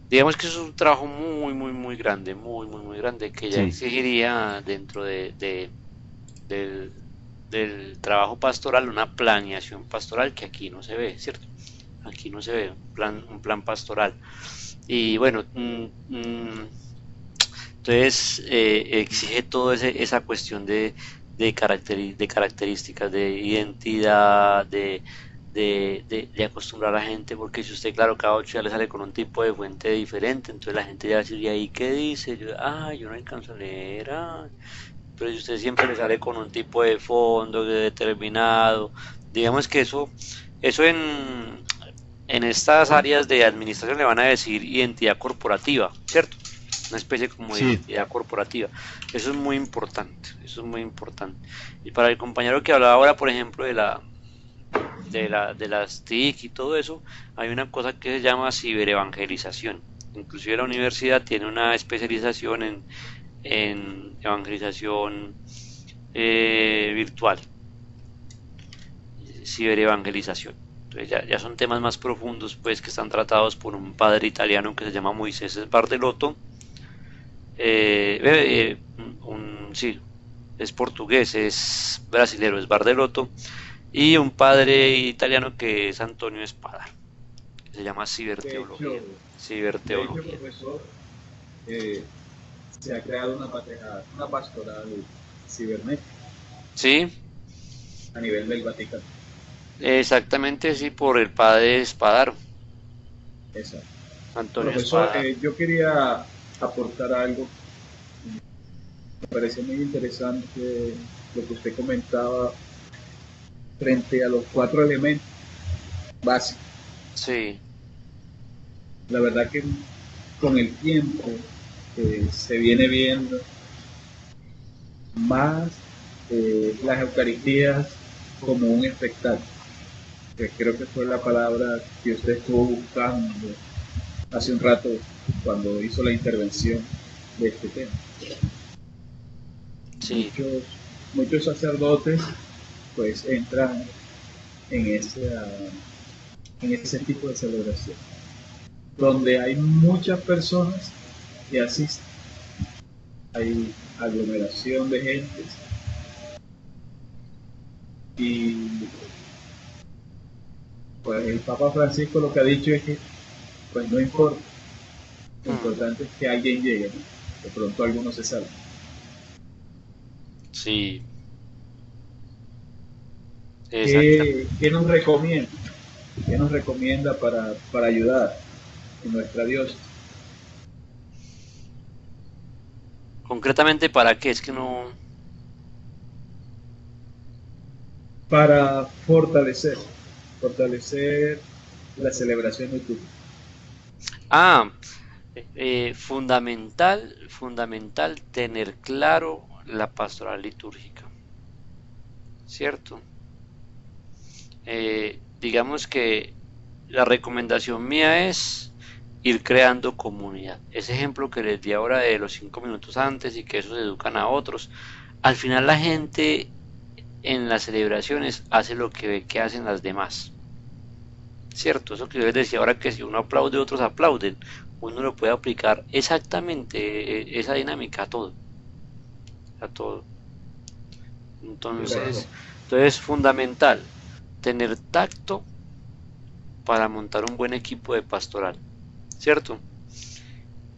Digamos que eso es un trabajo muy grande, muy grande, que ya exigiría dentro del trabajo pastoral una planeación pastoral que aquí no se ve, ¿cierto? Aquí no se ve un plan pastoral. Y bueno, entonces exige toda esa cuestión de características, de identidad, de acostumbrar a la gente, porque si usted, claro, cada 8 días le sale con un tipo de fuente diferente, entonces la gente ya va a decir, ¿y ahí qué dice? Yo no alcanzo a leer. Pero si usted siempre le sale con un tipo de fondo determinado, digamos que eso en estas áreas de administración le van a decir identidad corporativa, ¿cierto? Una especie como de identidad corporativa. Eso es muy importante, Y para el compañero que hablaba ahora, por ejemplo, de las TIC y todo eso, hay una cosa que se llama ciberevangelización. Inclusive la universidad tiene una especialización en evangelización virtual, ciberevangelización. Entonces ya son temas más profundos, pues, que están tratados por un padre italiano que se llama Moisés Bardellotto. Es portugués, es brasilero, es Bardellotto, y un padre italiano que es Antonio Espada, que se llama ciberteología. De hecho, profesor, se ha creado una pastoral cibernética. Sí. A nivel del Vaticano. Exactamente, sí, por el padre Espadaro. Exacto. Antonio Profesor, Espada. yo quería aportar algo. Me parece muy interesante lo que usted comentaba frente a los 4 elementos básicos. Sí, La verdad que con el tiempo se viene viendo más las Eucaristías como un espectáculo, que creo que fue la palabra que usted estuvo buscando hace un rato cuando hizo la intervención de este tema. sí, Muchos sacerdotes pues entran en ese tipo de celebración, donde hay muchas personas que asisten, hay aglomeración de gente y pues el Papa Francisco lo que ha dicho es que pues no importa, lo importante es que alguien llegue, ¿no? De pronto algunos se salvan. sí, exacto. ¿Qué nos recomienda? ¿Qué nos recomienda para ayudar en nuestra diócesis? Concretamente, ¿para qué? Es que no... Para fortalecer la celebración de culto. Ah, fundamental tener claro la pastoral litúrgica, ¿cierto? Digamos que la recomendación mía es ir creando comunidad. Ese ejemplo que les di ahora de los 5 minutos antes y que esos educan a otros, al final la gente en las celebraciones hace lo que ve que hacen las demás, ¿cierto? Eso que yo les decía ahora, que si uno aplaude, otros aplauden. Uno lo puede aplicar exactamente esa dinámica a todo. Entonces es fundamental tener tacto para montar un buen equipo de pastoral, ¿cierto?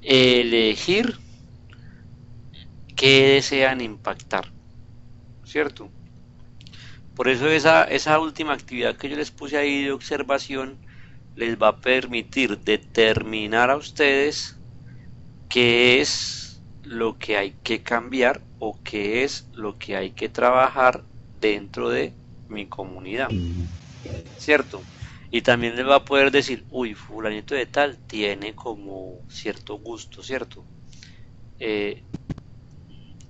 Elegir qué desean impactar, ¿cierto? Por eso esa última actividad que yo les puse ahí de observación les va a permitir determinar a ustedes qué es lo que hay que cambiar o qué es lo que hay que trabajar dentro de mi comunidad, ¿cierto? Y también les va a poder decir, uy, fulanito de tal tiene como cierto gusto, ¿cierto?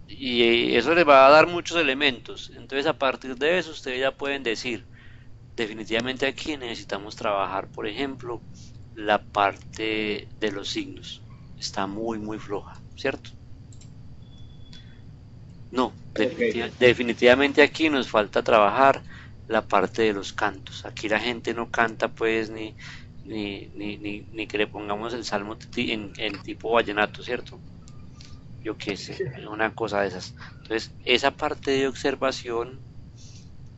Y eso les va a dar muchos elementos. Entonces, a partir de eso, ustedes ya pueden decir, definitivamente aquí necesitamos trabajar, por ejemplo, la parte de los signos. Está muy floja, ¿cierto? No, definitivamente aquí nos falta trabajar la parte de los cantos. Aquí la gente no canta pues ni que le pongamos el salmo en tipo vallenato, ¿cierto? Yo qué sé, una cosa de esas. Entonces, esa parte de observación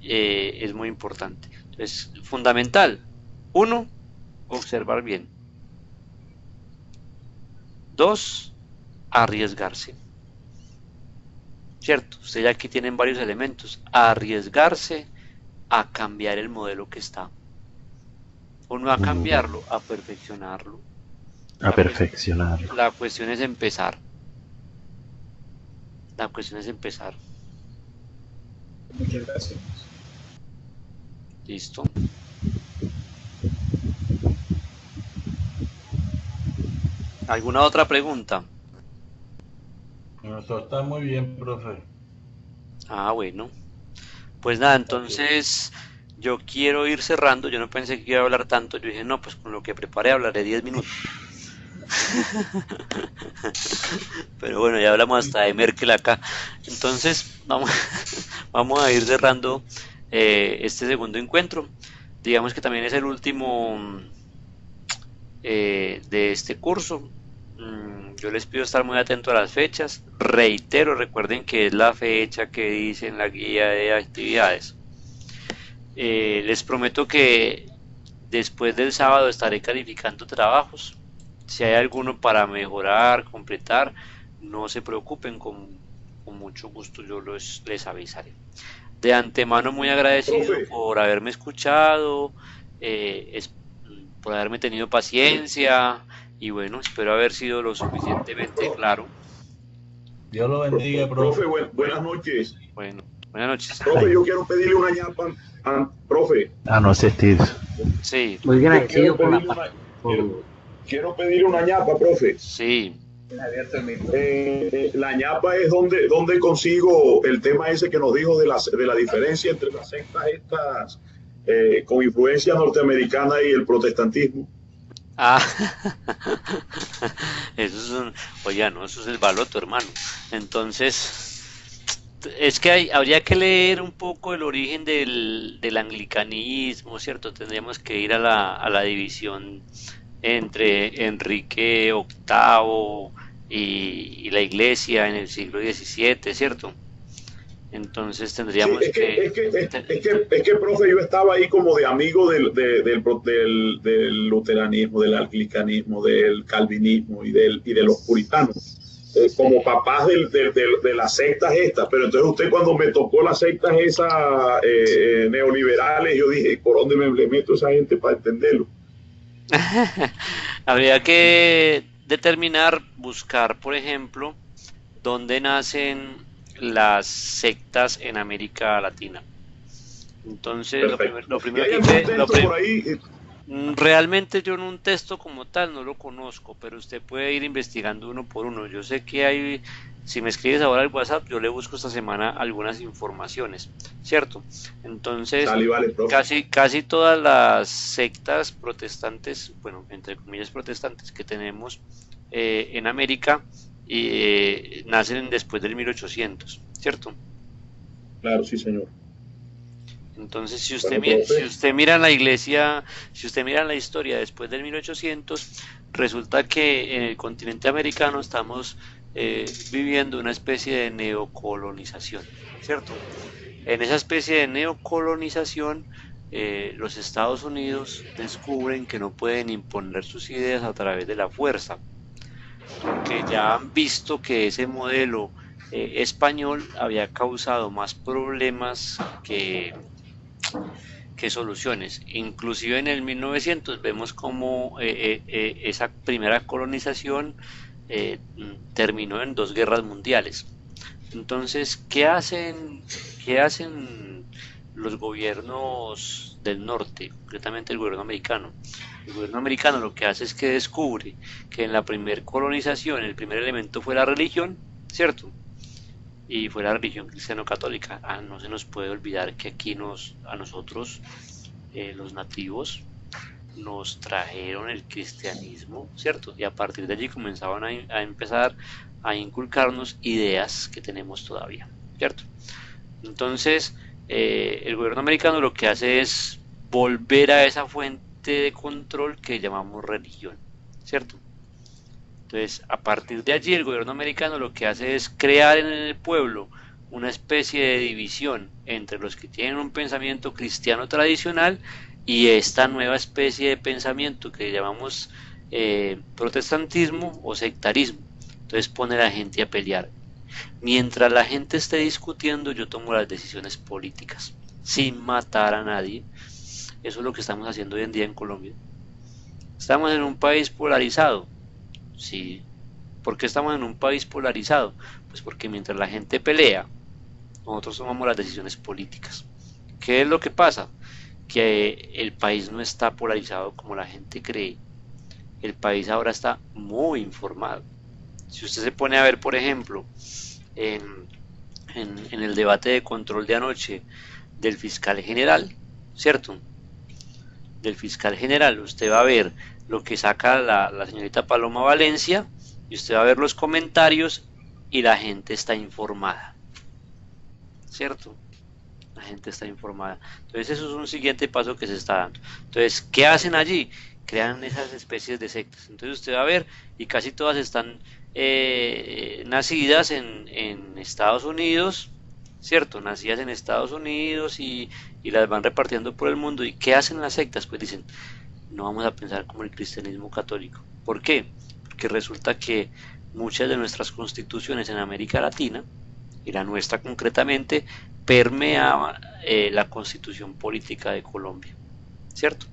es muy importante. Entonces, fundamental. 1, observar bien. 2, arriesgarse. ¿Cierto? Ustedes aquí tienen varios elementos. Arriesgarse a cambiar el modelo que está. O no a cambiarlo, a perfeccionarlo. La cuestión es empezar. Muchas gracias. Listo. ¿Alguna otra pregunta? Eso está muy bien, profe. Ah, bueno. Pues nada, entonces yo quiero ir cerrando. Yo no pensé que iba a hablar tanto. Yo dije, no, pues con lo que preparé hablaré 10 minutos. Pero bueno, ya hablamos hasta de Merkel acá. Entonces vamos a ir cerrando este segundo encuentro. Digamos que también es el último de este curso. Yo les pido estar muy atentos a las fechas. Reitero, recuerden que es la fecha que dice en la guía de actividades. Les prometo que después del sábado estaré calificando trabajos. Si hay alguno para mejorar, completar, no se preocupen, con mucho gusto yo les avisaré. De antemano muy agradecido por haberme escuchado, por haberme tenido paciencia y bueno, espero haber sido lo suficientemente claro Dios lo bendiga, profe. Profe, buenas noches. Bueno, buenas noches. Profe, yo quiero pedirle una ñapa. Profe. No sé, Steve. Sí. Muy bien, ahí sigo con Quiero pedirle una ñapa, profe. Sí. La ñapa es donde consigo el tema ese que nos dijo de la diferencia entre las sectas estas con influencia norteamericana y el protestantismo. Eso es oye, no, eso es el baloto, hermano. Entonces, es que habría que leer un poco el origen del anglicanismo, ¿cierto? Tendríamos que ir a la división entre Enrique VIII y la iglesia en el siglo XVII, ¿cierto? Entonces tendríamos es que, profe, yo estaba ahí como de amigo del luteranismo, del anglicanismo, del calvinismo y de los puritanos, como papás de las sectas estas, pero entonces usted cuando me tocó las sectas esas neoliberales, yo dije, ¿por dónde le meto a esa gente para entenderlo? Habría que determinar, buscar, por ejemplo, dónde nacen las sectas en América Latina. Entonces, lo primero que realmente yo en un texto como tal no lo conozco, pero usted puede ir investigando uno por uno. Yo sé que hay, si me escribes ahora al WhatsApp, yo le busco esta semana algunas informaciones, ¿cierto? Entonces, vale, casi todas las sectas protestantes, bueno, entre comillas protestantes, que tenemos en América, nacen después del 1800, ¿cierto? Claro, sí, señor. Entonces, si usted mira la iglesia, si usted mira la historia después del 1800, resulta que en el continente americano estamos viviendo una especie de neocolonización, ¿cierto? En esa especie de neocolonización, los Estados Unidos descubren que no pueden imponer sus ideas a través de la fuerza, porque ya han visto que ese modelo español había causado más problemas que soluciones. Inclusive en el 1900 vemos como esa primera colonización terminó en 2 guerras mundiales. Entonces, ¿qué hacen los gobiernos del norte, concretamente el gobierno americano? El gobierno americano lo que hace es que descubre que en la primera colonización el primer elemento fue la religión, ¿cierto? Y fue la religión cristiano-católica. No se nos puede olvidar que aquí a nosotros, los nativos, nos trajeron el cristianismo, ¿cierto? Y a partir de allí comenzaban a empezar a inculcarnos ideas que tenemos todavía, ¿cierto? Entonces, el gobierno americano lo que hace es volver a esa fuente de control que llamamos religión, ¿cierto? Entonces, a partir de allí el gobierno americano lo que hace es crear en el pueblo una especie de división entre los que tienen un pensamiento cristiano tradicional y esta nueva especie de pensamiento que llamamos protestantismo o sectarismo. Entonces pone a la gente a pelear. Mientras la gente esté discutiendo, yo tomo las decisiones políticas sin matar a nadie. Eso es lo que estamos haciendo hoy en día en Colombia. Estamos en un país polarizado. Sí. ¿Por qué estamos en un país polarizado? Pues porque mientras la gente pelea, nosotros tomamos las decisiones políticas. ¿Qué es lo que pasa? Que el país no está polarizado como la gente cree. El país ahora está muy informado. Si usted se pone a ver, por ejemplo, en el debate de control de anoche del fiscal general, ¿cierto? Del fiscal general, usted va a ver lo que saca la señorita Paloma Valencia y usted va a ver los comentarios y la gente está informada, ¿cierto? La gente está informada. Entonces eso es un siguiente paso que se está dando. Entonces, ¿qué hacen allí? Crean esas especies de sectas. Entonces usted va a ver, y casi todas están nacidas en Estados Unidos, ¿cierto? Nacidas en Estados Unidos y las van repartiendo por el mundo. ¿Y qué hacen las sectas? Pues dicen, no vamos a pensar como el cristianismo católico. ¿Por qué? Porque resulta que muchas de nuestras constituciones en América Latina, y la nuestra concretamente, permeaba la constitución política de Colombia, ¿cierto?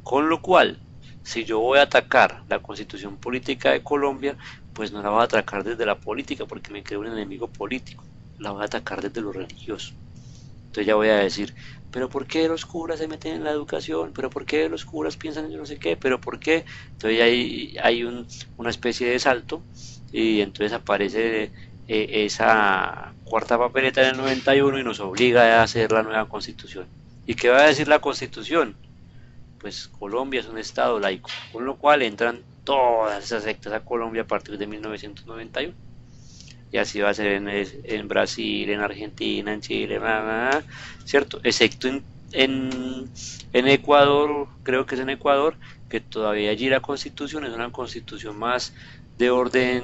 Con lo cual, si yo voy a atacar la constitución política de Colombia, pues no la voy a atacar desde la política porque me creo un enemigo político, la voy a atacar desde lo religioso. Entonces ya voy a decir, pero ¿por qué los curas se meten en la educación? ¿Pero por qué los curas piensan en yo no sé qué? ¿Pero por qué? Entonces hay una especie de salto y entonces aparece esa cuarta papeleta en el 91 y nos obliga a hacer la nueva constitución. ¿Y qué va a decir la constitución? Pues Colombia es un estado laico, con lo cual entran todas esas sectas a Colombia a partir de 1991. Y así va a ser en Brasil, en Argentina, en Chile, ¿cierto? Excepto en Ecuador, creo que es en Ecuador, que todavía allí la constitución es una constitución más de orden,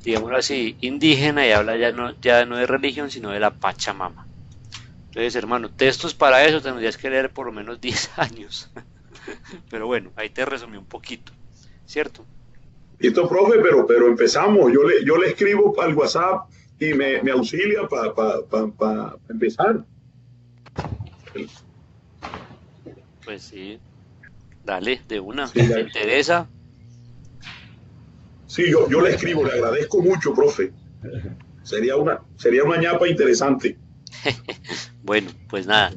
digámoslo así, indígena, y habla ya no de religión, sino de la Pachamama. Entonces, hermano, textos para eso tendrías que leer por lo menos 10 años. Pero bueno, ahí te resumí un poquito, ¿cierto? Listo, profe, pero empezamos. Yo le escribo al WhatsApp y me auxilia para empezar. Pues sí, dale, de una. Sí, ¿Te interesa? Sí, yo le escribo, le agradezco mucho, profe. Sería una ñapa interesante. Bueno, pues nada.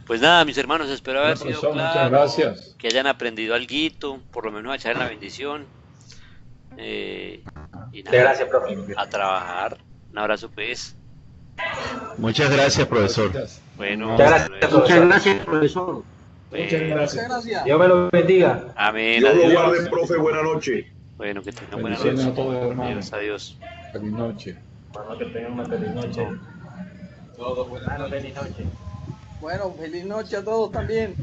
Pues nada, mis hermanos, espero haber sido profesor, claro, muchas gracias. que hayan aprendido alguito, por lo menos a echar en la bendición. Y nada, Gracias, profe. a trabajar. Un abrazo, pues. Muchas gracias, profesor. Bueno, Muchas gracias, hasta luego. profesor. gracias, profesor. Pues, Muchas gracias. Muchas gracias. Dios me lo bendiga. amén, Dios lo adiós. guarde, profe. Buena noche. Bueno, que tengan buena Bendiciones noche. a todos, hermanos. Adiós, adiós. Feliz noche. Bueno, que tengan una feliz noche. Todos buenas noches. Bueno, feliz noche a todos también.